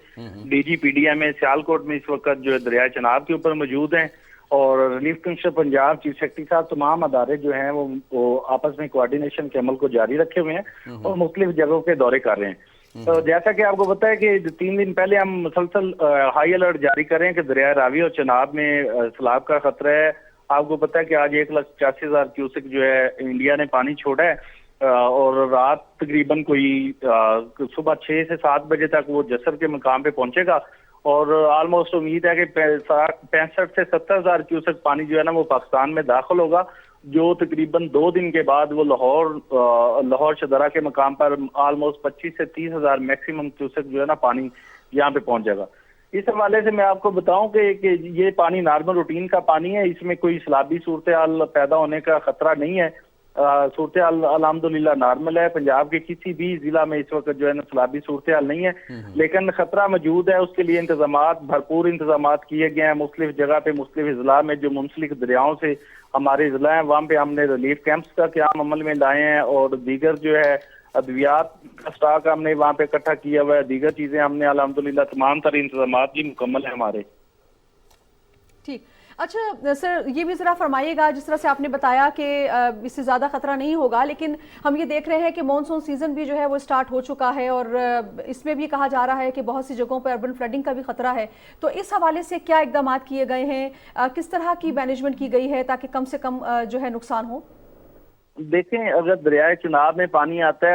DG PTMA सियालकोट में इस वक्त जो है दरियाए चनाब के ऊपर मौजूद हैं और relief commissioner Punjab, chief secretary साहब, तमाम अदारे जो हैं वो आपस में कोऑर्डिनेशन के अमल को जारी रखे हुए हैं और मुख्तलिफ जगहों के दौरे कर रहे हैं। तो जैसा कि आपको पता है कि 3 दिन पहले हम मुसलसल हाई अलर्ट जारी कर रहे हैं कि दरियाए रावी और चनाब में सैलाब का खतरा है। आपको पता है कि आज 1,85,000 क्यूसेक जो है इंडिया ने पानी छोड़ा है और रात तकरीबन कोई सुबह 6 से 7 बजे तक वो जसर के मुकाम पे पहुंचेगा और ऑलमोस्ट उम्मीद है कि 65 से 70,000 क्यूसेक पानी जो है ना वो पाकिस्तान में दाखिल होगा, जो तकरीबन 2 दिन के बाद वो लाहौर शदरा के मकाम पर ऑलमोस्ट 25 से 30,000 मैक्सिमम क्यूसेक जो है ना पानी यहाँ पे पहुंच जाएगा। इस हवाले से मैं आपको बताऊं कि ये पानी नॉर्मल रूटीन का पानी है, इसमें कोई सैलाबी सूरत हाल पैदा होने का खतरा नहीं है। सूरत अल्हम्दुलिल्लाह नॉर्मल है। पंजाब के किसी भी जिला में इस वक्त जो है ना सैलाबी सूरत नहीं है, लेकिन खतरा मौजूद है। उसके लिए भरपूर इंतजाम किए गए हैं। मुख्तलिफ जगह पे मुख्तलिफ जिला में जो मुंसलिक दरियाओं से हमारे जिला हैं, वहाँ पे हमने रिलीफ कैंप्स का क़याम अमल में लाए हैं और दीगर जो है अद्वियात का स्टॉक हमने वहाँ पे इकट्ठा किया हुआ है। दीगर चीजें हमने अल्हम्दुलिल्लाह तमाम तरह इंतजाम जी मुकम्मल है हमारे।
ठीक, अच्छा सर ये भी ज़रा फरमाइएगा, जिस तरह से आपने बताया कि इससे ज़्यादा ख़तरा नहीं होगा, लेकिन हम ये देख रहे हैं कि मानसून सीज़न भी जो है वो स्टार्ट हो चुका है और इसमें भी कहा जा रहा है कि बहुत सी जगहों पर अर्बन फ्लडिंग का भी ख़तरा है। तो इस हवाले से क्या इकदाम किए गए हैं, किस तरह की मैनेजमेंट की गई है ताकि कम से कम जो है नुकसान हो?
देखें, अगर दरियाए चिनाब में पानी आता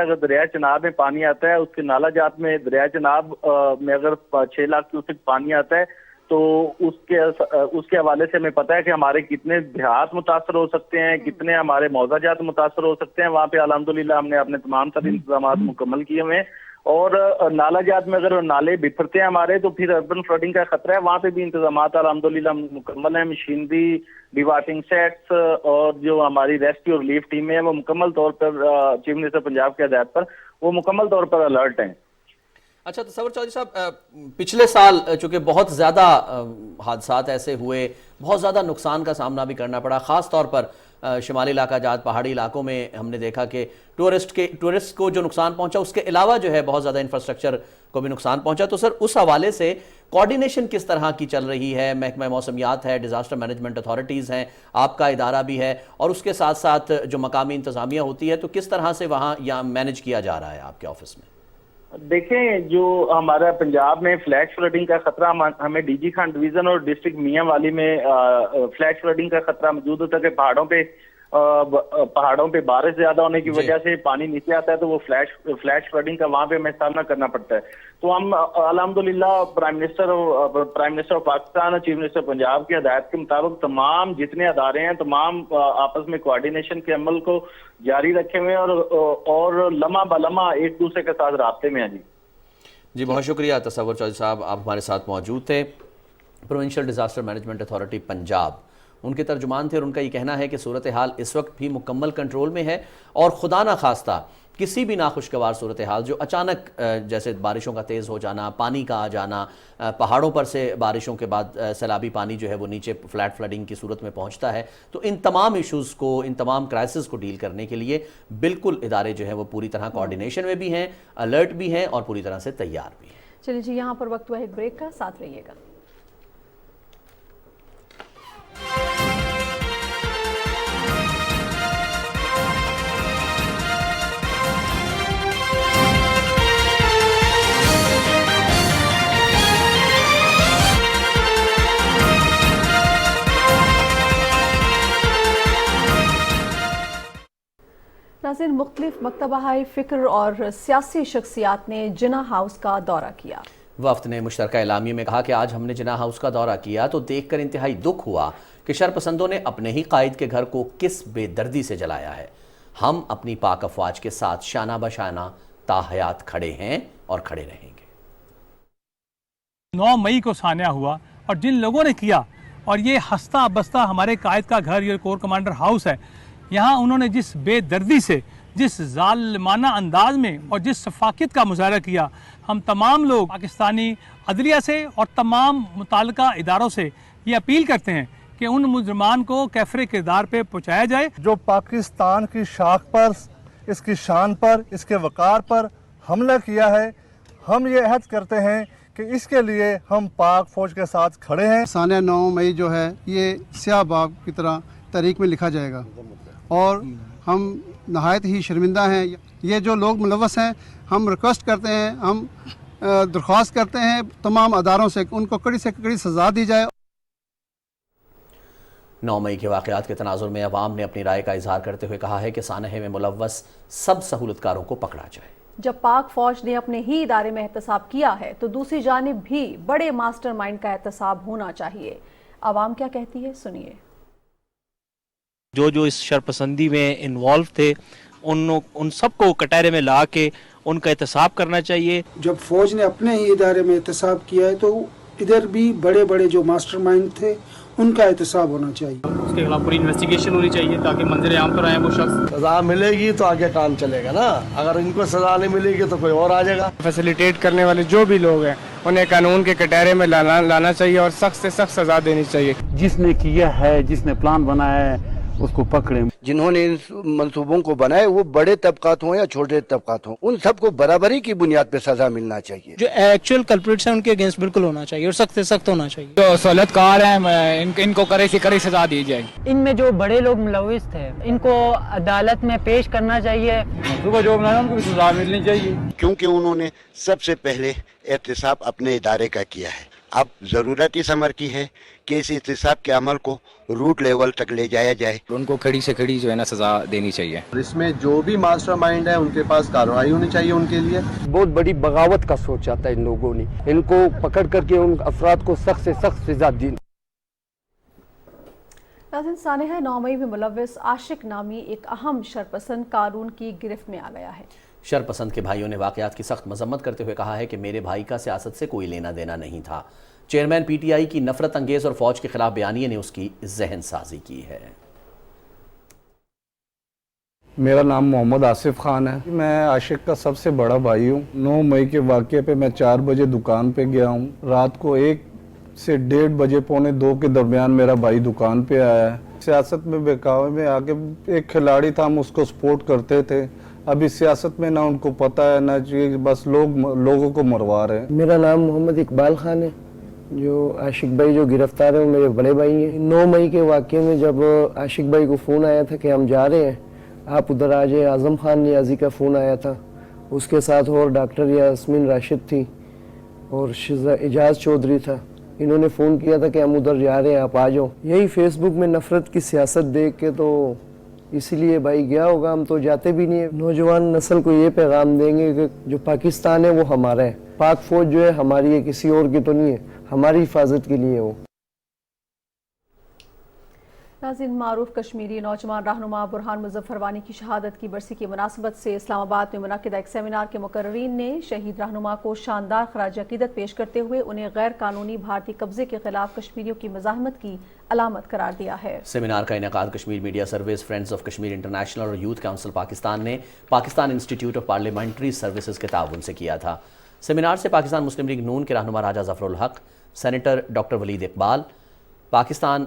है, उसके नाला जात में दरियाए चिनाब में अगर 6 लाख क्यूसेक पानी आता है तो उसके हवाले से हमें पता है कि हमारे कितने देहात मुतासर हो सकते हैं, कितने हमारे मौजाजात मुतासर हो सकते हैं। वहाँ पे अल्हम्दुलिल्लाह हमने अपने तमाम तरह इंतजाम मुकम्मल किए हुए हैं और नाला जात में अगर नाले बिखरते हैं हमारे तो फिर अर्बन फ्लडिंग का खतरा है। वहाँ पे भी इंतजाम अल्हम्दुलिल्लाह मुकम्मल है। मशीनरी, डिवाटिंग सेट्स और जो हमारी रेस्क्यू रिलीफ टीमें हैं वो मुकम्मल तौर पर चीफ मिनिस्टर पंजाब के हदायत पर वो मुकम्मल तौर पर अलर्ट हैं।
अच्छा तसव्वुर चौधरी साहब, पिछले साल चूंकि बहुत ज़्यादा हादसात ऐसे हुए, बहुत ज़्यादा नुकसान का सामना भी करना पड़ा, ख़ास तौर पर शिमाली इलाका जात पहाड़ी इलाकों में हमने देखा कि टूरिस्ट को जो नुकसान पहुंचा उसके अलावा जो है बहुत ज़्यादा इंफ्रास्ट्रक्चर को भी नुकसान पहुंचा। तो सर उस हवाले से कोऑर्डिनेशन किस तरह की चल रही है? महकमा मौसमियात है, डिज़ास्टर मैनेजमेंट अथॉरिटीज़ हैं, आपका इदारा भी है और उसके साथ साथ जो मकामी इंतज़ामिया होती है, तो किस तरह से वहाँ या मैनेज किया जा रहा है आपके ऑफिस में?
देखें, जो हमारा पंजाब में फ्लैश फ्लडिंग का खतरा हमें डीजी खान डिवीजन और डिस्ट्रिक्ट मियां वाली में फ्लैश फ्लडिंग का खतरा मौजूद होता है कि पहाड़ों पे बारिश ज्यादा होने की वजह से पानी नीचे आता है तो वो फ्लैश फ्लडिंग का वहाँ पे हमें सामना करना पड़ता है। तो हम अल्हम्दुलिल्लाह प्राइम मिनिस्टर ऑफ पाकिस्तान और चीफ मिनिस्टर पंजाब की हदायत के मुताबिक तमाम जितने अदारे हैं तमाम आपस में कोऑर्डिनेशन के अमल को जारी रखे हुए हैं और लम्हा बलम्हा एक दूसरे के साथ रास्ते में हैं।
जी बहुत शुक्रिया तसव्वुर चौधरी साहब, आप हमारे साथ मौजूद थे। Provincial disaster management authority Punjab, उनके तर्जुमान थे और उनका ये कहना है कि सूरत हाल इस वक्त भी मुकम्मल कंट्रोल में है और खुदा ना खास्ता किसी भी नाखुशगवार सूरत हाल जो अचानक जैसे बारिशों का तेज़ हो जाना, पानी का आ जाना, पहाड़ों पर से बारिशों के बाद सैलाबी पानी जो है वो नीचे फ्लैट फ्लडिंग की सूरत में पहुंचता है, तो इन तमाम इश्यूज़ को, इन तमाम क्राइसिस को डील करने के लिए बिल्कुल इदारे जो हैं वो पूरी तरह कोऑर्डिनेशन में भी हैं, अलर्ट भी हैं और पूरी तरह से तैयार भी हैं।
चलिए जी, यहाँ पर वक्त हुआ एक ब्रेक का, साथ रहिएगा। नाज़रीन, मुख्तलिफ मकतबाए फ़िक्र और सियासी शख्सियात ने जिन्ना हाउस का दौरा किया।
वफ्द ने मुश्तरका एलामिया में कहा कि आज हमने जिन्ना हाउस का दौरा किया तो देखकर इंतहाई दुख हुआ कि शरपसंदों ने अपने ही कायद के घर को किस बेदर्दी से जलाया है। हम अपनी पाक अफवाज के साथ शाना बशाना ताहयात खड़े हैं और खड़े रहेंगे।
9 मई को सान्या हुआ और जिन लोगों ने किया, और ये हंसता बसता हमारे कायद का घर, ये कोर कमांडर हाउस है, यहाँ उन्होंने जिस बेदर्दी से, जिस जालिमाना अंदाज में और जिस सफाकियत का मुजाहरा किया, हम तमाम लोग पाकिस्तानी अदलिया से और तमाम मुताल्लिका इदारों से ये अपील करते हैं कि उन मुजरमान को कैफरे किरदार पे पहुँचाया जाए
जो पाकिस्तान की शाख पर, इसकी शान पर, इसके वक़ार पर हमला किया है। हम ये अहद करते हैं कि इसके लिए हम पाक फौज के साथ खड़े हैं।
सान्या 9 मई जो है ये स्याह बाग की तरह तारीख में लिखा जाएगा और हम नहायत ही शर्मिंदा हैं। ये जो लोग मुलव्वस हैं, हम रिक्वेस्ट करते हैं, हम दरख्वास्त करते हैं तमाम अदारों से उनको कड़ी से कड़ी सज़ा दी जाए।
9 मई के वाक़यात के तनाजुर में अवाम ने अपनी राय का इजहार करते हुए कहा है कि सानहे में मुलव्वस सब सहूलतकारों को पकड़ा जाए।
जब पाक फौज ने अपने ही इदारे में एहतसाब किया है तो दूसरी जानिब भी बड़े मास्टरमाइंड का एहतसाब होना चाहिए। अवाम क्या कहती है, सुनिए।
जो इस शरपसंदी में इन्वॉल्व थे उन सबको कटहरे में ला के उनका एहतसाब करना चाहिए।
जब फौज ने अपने ही इदारे में एहतसाब किया है तो इधर भी बड़े बड़े जो मास्टरमाइंड थे उनका एहतसाब होना चाहिए।
उसके खिलाफ पूरी इन्वेस्टिगेशन होनी चाहिए ताकि मंजर आम पर आए वो शख्स।
सजा मिलेगी तो आगे काम चलेगा ना, अगर इनको सजा नहीं मिलेगी तो कोई और आ जाएगा।
फैसिलिटेट करने वाले जो भी लोग हैं उन्हें कानून के कटहरे में लाना चाहिए और सख्त से सख्त सजा देनी चाहिए।
जिसने किया है, जिसने प्लान बनाया है, उसको पकड़े।
जिन्होंने इन मंसूबों को बनाए वो बड़े तबकात हों या छोटे तबकात हों, उन सबको बराबरी की बुनियाद पे सजा मिलना चाहिए।
जो एक्चुअल कल्प्रिट्स हैं उनके अगेंस्ट बिल्कुल होना चाहिए और सख्त से सख्त होना चाहिए। जो सहूलतकार हैं इनको कड़ी से कड़ी सजा दी जाएगी।
इनमें जो बड़े लोग मुलविस थे इनको अदालत में पेश करना चाहिए।
सुबह जो बनाया उनको भी सजा मिलनी चाहिए,
क्योंकि उन्होंने सबसे पहले एहतसाब अपने इदारे का किया है। अब जरूरत इस अमर की है कि इस एहतसाब के अमल को रूट लेवल तक ले जाया जाए।
उनको खड़ी से खड़ी जो है ना सजा देनी चाहिए।
इसमें जो भी मास्टरमाइंड है उनके पास कार्रवाई होनी चाहिए उनके लिए।
बहुत बड़ी बगावत का सोचा था इन लोगों ने, इनको पकड़ करके उन अफराद को सख्त से सख्त सजा दी।
नाज़रीन, सानेहा 9 मई में मुलव्विस आशिक नामी एक अहम शरपसंद कानून की गिरफ्त में आ गया है।
शरपसंद के भाइयों ने वाकयात की सख्त मजम्मत करते हुए कहा है कि मेरे भाई का सियासत से कोई लेना देना नहीं था। चेयरमैन पीटीआई की नफरत अंगेज और फौज के खिलाफ बयानिए ने उसकी जहन साजी की है।
मेरा नाम मोहम्मद आसिफ खान है, मैं आशिक का सबसे बड़ा भाई हूँ। 9 मई के वाक़े पे मैं 4 बजे दुकान पे गया हूँ। रात को 1 से 1:30 बजे पौने 2 के दरमियान मेरा भाई दुकान पे आया है। सियासत में बहकावे में आके एक खिलाड़ी था, हम उसको सपोर्ट करते थे। अभी सियासत में ना उनको पता है ना जी, बस लोगों को मरवा रहे हैं।
मेरा नाम मोहम्मद इकबाल खान है। जो आशिक भाई जो गिरफ्तार है वो मेरे बड़े भाई हैं। 9 मई के वाक़े में जब आशिक भाई को फ़ोन आया था कि हम जा रहे हैं, आप उधर आ जाए, आज़म खान नियाजी का फ़ोन आया था। उसके साथ और डॉक्टर यास्मीन राशिद थी और एजाज चौधरी था। इन्होंने फ़ोन किया था कि हम उधर जा रहे हैं, आप आ जाओ। यही फेसबुक में नफ़रत की सियासत देख के तो इसीलिए भाई गया होगा, हम तो जाते भी नहीं है। नौजवान नस्ल को ये पैगाम देंगे कि जो पाकिस्तान है वो हमारा है, पाक फौज जो है हमारी है, किसी और की तो नहीं है, हमारी हिफाजत के लिए वो।
नाज़रीन, मारूफ कश्मीरी नौजवान रहनुमा बुरहान मुजफ्फर वानी की शहादत की बरसी की मुनासबत से इस्लामाबाद में मुनक्किदा एक सेमिनार के मुकर्रीन ने शहीद रहनुमा को शानदार खराज अकीदत पेश करते हुए उन्हें गैर कानूनी भारतीय कब्जे के खिलाफ कश्मीरियों की मज़ाहमत की अलामत करार दिया है। सेमिनार का इनेकाद Kashmir media service, friends of Kashmir international और यूथ काउंसिल पाकिस्तान ने Pakistan institute of parliamentary services के ताउन से किया था। सेमिनार से पाकिस्तान मुस्लिम लीग नून के रहनुमा Raja Zafarul Haq, senator doctor Waleed Iqbal, Pakistan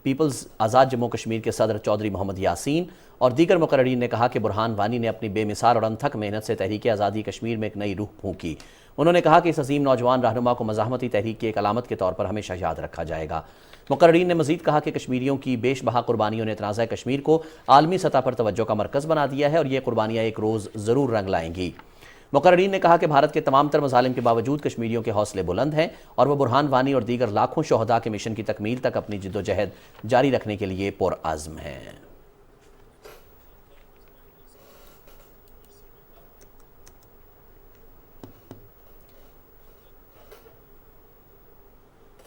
peoples Azad Jammu Kashmir के सदर चौधरी मोहम्मद यासीन और दीगर मुकर्रीन ने कहा कि बुरहान वानी ने अपनी बेमिसाल और अनथक मेहनत से तहरीक आज़ादी कश्मीर में एक नई रूह फूंकी। उन्होंने कहा कि इस अजीम नौजवान रहनुमा को मज़ाहमती तहरीक की एक अलामत के तौर पर हमेशा याद रखा जाएगा। मुकर्रीन ने मज़ीद कहा कि कश्मीरियों की बेशबहा कुर्बानियों ने तनाज़ा कश्मीर को आलमी सतह पर तवज्जो का मरकज़ बना दिया है और ये कुर्बानियाँ एक रोज़ ज़रूर रंग लाएंगी। मुकर्रीन ने कहा कि भारत के तमाम तर मज़ालिम के बावजूद कश्मीरियों के हौसले बुलंद हैं और वह बुरहान वानी और दीगर लाखों शोहदा के मिशन की तकमील तक अपनी जिद्दोजहद जारी रखने के लिए पुरअज़्म हैं।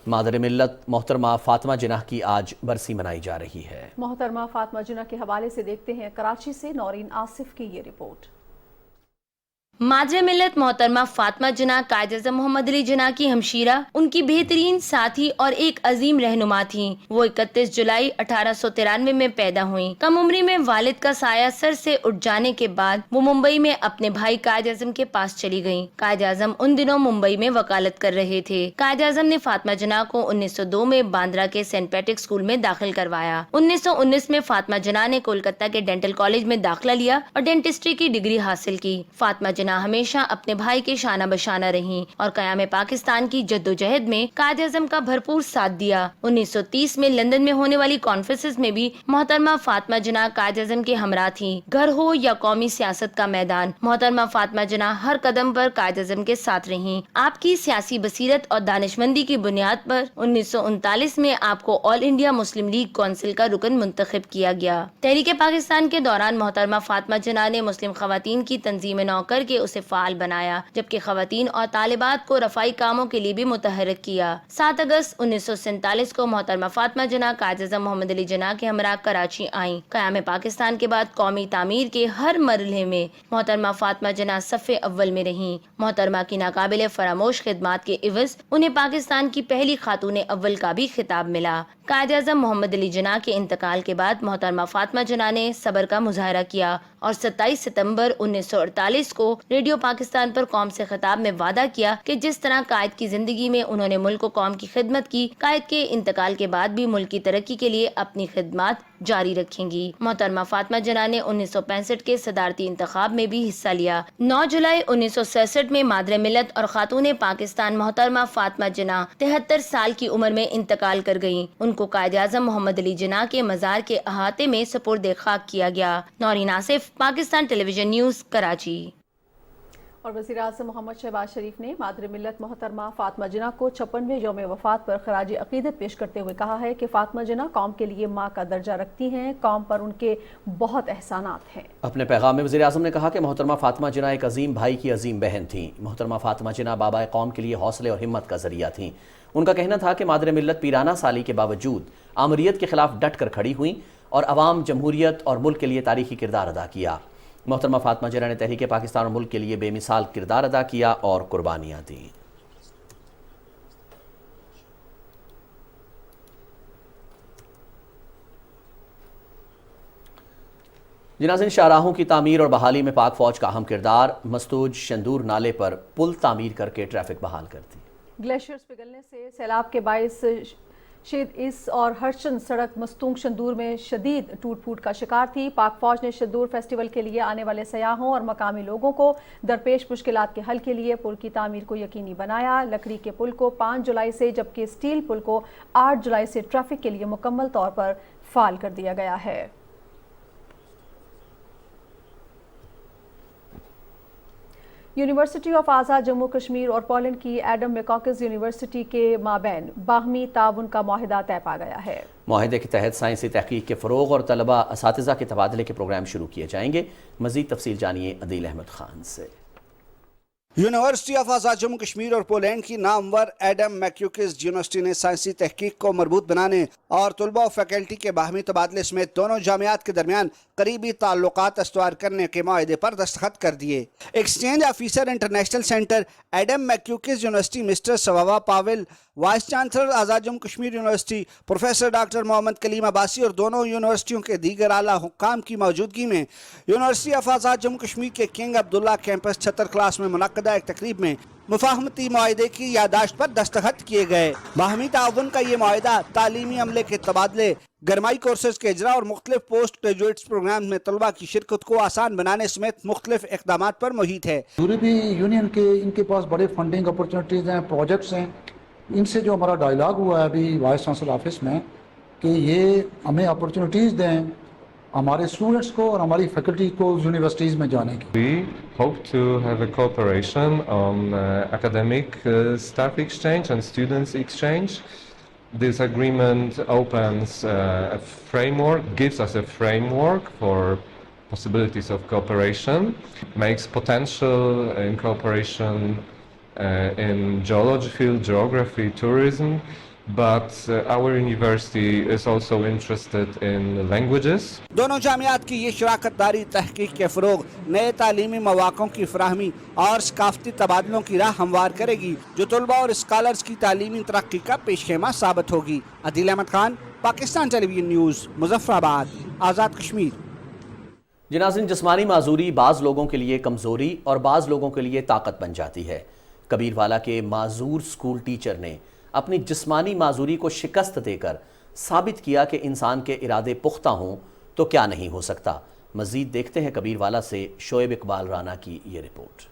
मादर मिल्लत मोहतरमा फातिमा जिन्नाह की आज बरसी मनाई जा रही है। मोहतरमा फातिमा जिन्नाह के हवाले से देखते हैं कराची से नौरीन आसिफ की ये रिपोर्ट।
मादर मिल्लत मोहतरमा फातिमा जिन्नाह कायद-ए-आज़म मोहम्मद अली जिन्नाह की हमशीरा, उनकी बेहतरीन साथी और एक अजीम रहनुमा थी। वो 31 जुलाई 1893 में पैदा हुई। कम उम्री में वालिद का साया सर से उठ जाने के बाद वो मुंबई में अपने भाई कायद-ए-आज़म के पास चली गयी। कायद-ए-आज़म उन दिनों मुंबई में वकालत कर रहे थे। कायद-ए-आज़म ने फातिमा जिन्नाह को 1902 में बांद्रा के सेंट पैट्रिक स्कूल में दाखिल करवाया। 1919 में फातिमा जिन्नाह ने कोलकाता के डेंटल कॉलेज में दाखिला लिया और डेंटिस्ट्री की डिग्री हासिल की। फातिमा जिन्नाह हमेशा अपने भाई के शाना बशाना रहीं और क़याम पाकिस्तान की जद्दोजहद में कायद-ए-आज़म का भरपूर साथ दिया। 1930 में लंदन में होने वाली कॉन्फ्रेंसेस में भी मोहतरमा फातिमा जिन्नाह कायद-ए-आज़म के हमरा थी। घर हो या कौमी सियासत का मैदान, मोहतरमा फातिमा जिन्नाह हर कदम पर कायद-ए-आज़म के साथ रहीं। आपकी सियासी बसीरत और दानिशमंदी की बुनियाद पर 1939 में आपको all India Muslim league council का रुकन मुंतखब किया गया। तहरीक पाकिस्तान के दौरान मोहतरमा फातिमा जिन्नाह ने मुस्लिम खवातीन की तंजीम नौकर के کے اسے فعال بنایا، جبکہ خواتین اور طالبات کو رفائی کاموں کے لیے بھی متحرک کیا۔ 7 اگست 1947 کو محترمہ فاطمہ جناح قائد اعظم محمد علی جناح کے ہمراہ کراچی آئیں۔ قیام پاکستان کے بعد قومی تعمیر کے ہر مرحلے میں محترمہ فاطمہ جناح صف اول میں رہیں۔ محترمہ کی ناقابل فراموش خدمات کے عوض انہیں پاکستان کی پہلی خاتون اول کا بھی خطاب ملا۔ قائد اعظم محمد علی جناح کے انتقال کے بعد محترمہ فاطمہ جناح نے صبر کا مظاہرہ کیا اور 27 ستمبر 1948 کو ریڈیو پاکستان پر قوم سے خطاب میں وعدہ کیا کہ جس طرح قائد کی زندگی میں انہوں نے ملک و قوم کی خدمت کی، قائد کے انتقال کے بعد بھی ملک کی ترقی کے لیے اپنی خدمات جاری رکھیں گی۔ محترمہ فاطمہ جناح نے 1965 کے صدارتی انتخاب میں بھی حصہ لیا۔ 9 جولائی 1966 میں مادر ملت اور خاتون پاکستان محترمہ فاطمہ جناح 73 سال کی عمر میں انتقال کر گئیں۔ ان کو قائد اعظم محمد علی جناح کے مزار کے احاطے میں سپرد خاک کیا گیا۔ نورین آصف، پاکستان ٹیلی ویژن نیوز، کراچی۔
اور وزیر اعظم محمد شہباز شریف نے مادر ملت محترمہ فاطمہ جناح کو 56ویں یوم وفات پر خراج عقیدت پیش کرتے ہوئے کہا ہے کہ فاطمہ جناح قوم کے لیے ماں کا درجہ رکھتی ہیں، قوم پر ان کے بہت احسانات ہیں۔
اپنے پیغام میں وزیر اعظم نے کہا کہ محترمہ فاطمہ جناح ایک عظیم بھائی کی عظیم بہن تھیں۔ محترمہ فاطمہ جناح بابائے قوم کے لیے حوصلے اور ہمت کا ذریعہ تھیں۔ ان کا کہنا تھا کہ مادر ملت پیرانہ سالی کے باوجود آمریت کے خلاف ڈٹ کر کھڑی ہوئیں اور عوام، جمہوریت اور ملک کے لیے تاریخی کردار ادا کیا۔ محترمہ فاطمہ جناح نے تحریک پاکستان اور ملک کے لیے بے مثال کردار ادا کیا اور قربانیاں دیں۔ جنازین شاہراہوں کی تعمیر اور بحالی میں پاک فوج کا اہم کردار۔ مستوج شندور نالے پر پل تعمیر کر کے ٹریفک بحال کر دی۔
گلیشیئرز پگھلنے سے سیلاب کے باعث شید اس اور ہرچند سڑک مستونگ شندور میں شدید ٹوٹ پھوٹ کا شکار تھی۔ پاک فوج نے شندور فیسٹیول کے لیے آنے والے سیاحوں اور مقامی لوگوں کو درپیش مشکلات کے حل کے لیے پل کی تعمیر کو یقینی بنایا۔ لکڑی کے پل کو 5 جولائی سے جبکہ اسٹیل پل کو 8 جولائی سے ٹریفک کے لیے مکمل طور پر فعال کر دیا گیا ہے۔ یونیورسٹی آف آزاد جموں کشمیر اور پولینڈ کی ایڈم میکاکس یونیورسٹی کے مابین باہمی تعاون کا معاہدہ طے پا گیا ہے۔
معاہدے کے تحت سائنسی تحقیق کے فروغ اور طلبہ اساتذہ کے تبادلے کے پروگرام شروع کیے جائیں گے۔ مزید تفصیل جانیے عدیل احمد خان سے۔
یونیورسٹی آف آزاد جموں کشمیر اور پولینڈ کی نامور ایڈم میکیوکس یونیورسٹی نے سائنسی تحقیق کو مربوط بنانے اور طلباء و فیکلٹی کے باہمی تبادلے سمیت دونوں جامعات کے درمیان قریبی تعلقات استوار کرنے کے معاہدے پر دستخط کر دیے۔ Exchange officer international centre Adam Mickiewicz university mister سواوا Pawel, vice chancellor Azad Jammu Kashmir university professor doctor Muhammad Kaleem Abbasi اور دونوں یونیورسٹیوں کے دیگر اعلیٰ حکام کی موجودگی میں یونیورسٹی آف آزاد جموں کشمیر کے کنگ عبداللہ کیمپس چھتر کلاس میں منعقدہ ایک تقریب میں مفاہمتی معاہدے کی یادداشت پر دستخط کیے گئے۔ باہمی تعاون کا یہ معاہدہ تعلیمی عملے کے تبادلے، گرمائی کورسز کے اجرا اور مختلف پوسٹ گریجویٹس پروگرام میں طلباء کی شرکت کو آسان بنانے سمیت مختلف اقدامات پر محیط ہے۔
یورپی یونین کے ان کے پاس بڑے فنڈنگ اپرچونٹیز ہیں، پروجیکٹس ہیں۔ ان سے جو ہمارا ڈائیلاگ ہوا ہے ابھی وائس چانسلر آفس میں کہ یہ ہمیں اپرچونٹیز دیں ہمارے اسٹوڈنٹس کو اور ہماری فیکلٹی کو یونیورسٹیز میں جانے کی۔
We hope to have a cooperation on academic staff exchange and students exchange. This agreement opens a framework, gives us a framework for possibilities of cooperation, makes potential in cooperation in geology field, geography, tourism. But our university is also interested in languages.
دونوں جامعات کی یہ شراکت داری تحقیق کے فروغ، نئے تعلیمی مواقع کی فراہمی اور ثقافتی تبادلوں کی راہ ہموار کرے گی جو طلباء اور اسکالرز کی تعلیمی ترقی کا پیش خیمہ ثابت ہوگی۔ عدیل احمد خان، پاکستان ٹیلی ویژن نیوز، مظفر آباد، آزاد کشمیر۔
جنازین جسمانی معذوری بعض لوگوں کے لیے کمزوری اور بعض لوگوں کے لیے طاقت بن جاتی ہے۔ کبیروالا کے معذور سکول ٹیچر نے اپنی جسمانی معذوری کو شکست دے کر ثابت کیا کہ انسان کے ارادے پختہ ہوں تو کیا نہیں ہو سکتا۔ مزید دیکھتے ہیں کبیروالا سے شعیب اقبال رانا کی یہ رپورٹ۔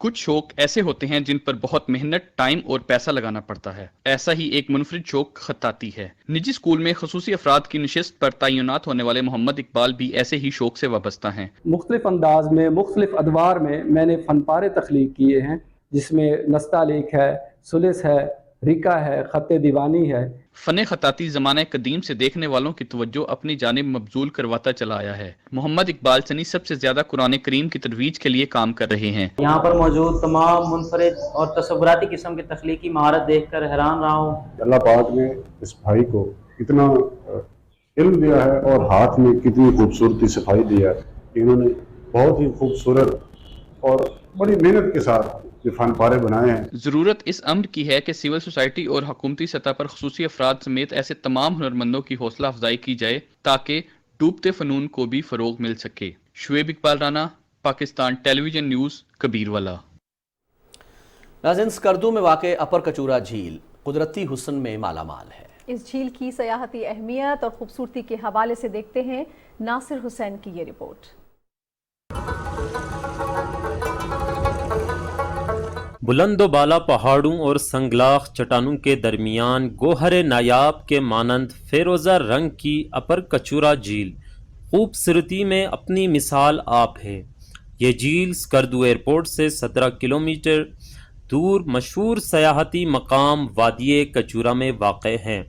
کچھ شوق ایسے ہوتے ہیں جن پر بہت محنت، ٹائم اور پیسہ لگانا پڑتا ہے۔ ایسا ہی ایک منفرد شوق خطاطی ہے۔ نجی اسکول میں خصوصی افراد کی نشست پر تعینات ہونے والے محمد اقبال بھی ایسے ہی شوق سے وابستہ ہیں۔
مختلف انداز میں، مختلف ادوار میں میں نے فن پارے تخلیق کیے ہیں، جس میں نستعلیق ہے، سلس ہے، तरीका है, खत दीवानी है।
फन खताती ज़माने कदीम से देखने वालों की तवज्जो अपनी जानिब मबजूल करवाता चला आया है। मोहम्मद इकबाल सनी सबसे ज्यादा कुरान करीम की तरवीज के लिए काम कर रहे हैं।
यहाँ पर मौजूद तमाम मुनफरिद और तसव्वुराती किस्म की तख्लीकी महारत देखकर हैरान रहा हूँ।
अल्लाह पाक ने इस भाई को इतना इल्म दिया है और हाथ में कितनी खूबसूरती सफाई दिया है। इन्होंने बहुत ही खूबसूरत और बड़ी मेहनत के साथ ये फन पारे बनाए हैं।
जरूरत इस अम्र की है कि सिविल सोसाइटी और हुकूमती सतह पर खुसूसी अफराद समेत ऐसे तमाम हुनरमंदों की हौसला अफजाई की जाए ताकि डूबते फनून को भी फरोग मिल सके। Shoaib Iqbal Rana, Pakistan television news, Kabirwala.
नाज़रीन, स्कर्दू में वाक़ अपर कचूरा झील कुदरती हुस्न में मालामाल है।
इस झील की सयाहती अहमियत और खूबसूरती के हवाले से देखते हैं नासिर हुसैन की ये रिपोर्ट।
बुलंदो बाला पहाड़ों और संगलाख चट्टानों के दरमियान गोहरे नायाब के मानंद फेरोज़ा रंग की अपर कचूरा झील खूबसूरती में अपनी मिसाल आप है। ये झील स्कर्दू एयरपोर्ट से 17 किलोमीटर दूर मशहूर सयाहती मकाम वादिये कचूरा में वाक़ है।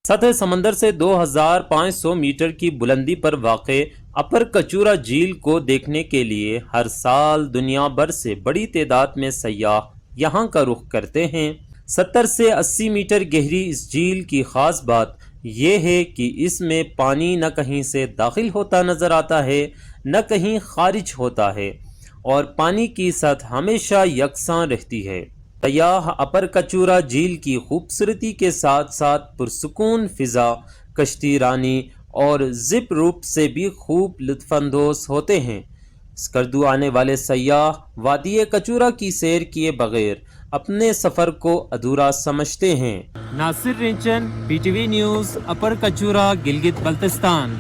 सतह समंदर से 2500 मीटर की बुलंदी पर वाक़ अपर कचूरा झील को देखने के लिए हर साल दुनिया भर से बड़ी तादाद में सयाह यहाँ का रुख करते हैं। 70 से 80 मीटर गहरी इस झील की ख़ास बात यह है कि इसमें पानी न कहीं से दाखिल होता नज़र आता है न कहीं खारिज होता है और पानी की सतह हमेशा यकसां रहती है। सयाह अपर कचूरा झील की खूबसूरती के साथ साथ पुरसुकून फ़िज़ा, कश्ती रानी और जिप रूप से भी खूब लुत्फ़अंदोज़ होते हैं। स्कर्दू आने वाले सयाह वादिये कचूरा की सैर किए बगैर अपने सफ़र को अधूरा समझते हैं। नासिर रिंचन, PTV न्यूज़, अपर कचूरा, गिलगित बल्तिस्तान।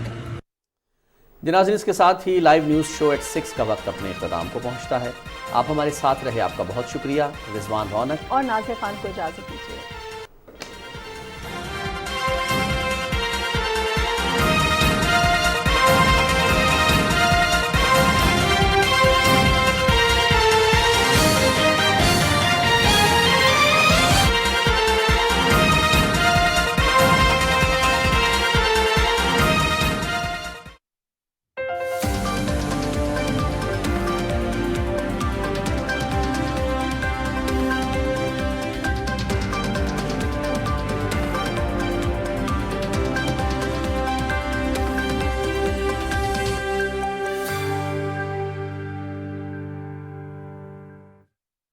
नाज़रीन, इसके साथ ही लाइव न्यूज़ शो एट 6 का वक्त अपने इख्तिताम को पहुंचता है। आप हमारे साथ रहे, आपका बहुत शुक्रिया। रिजवान रौनक
और नाज़िर खान को इजाज़त दीजिए।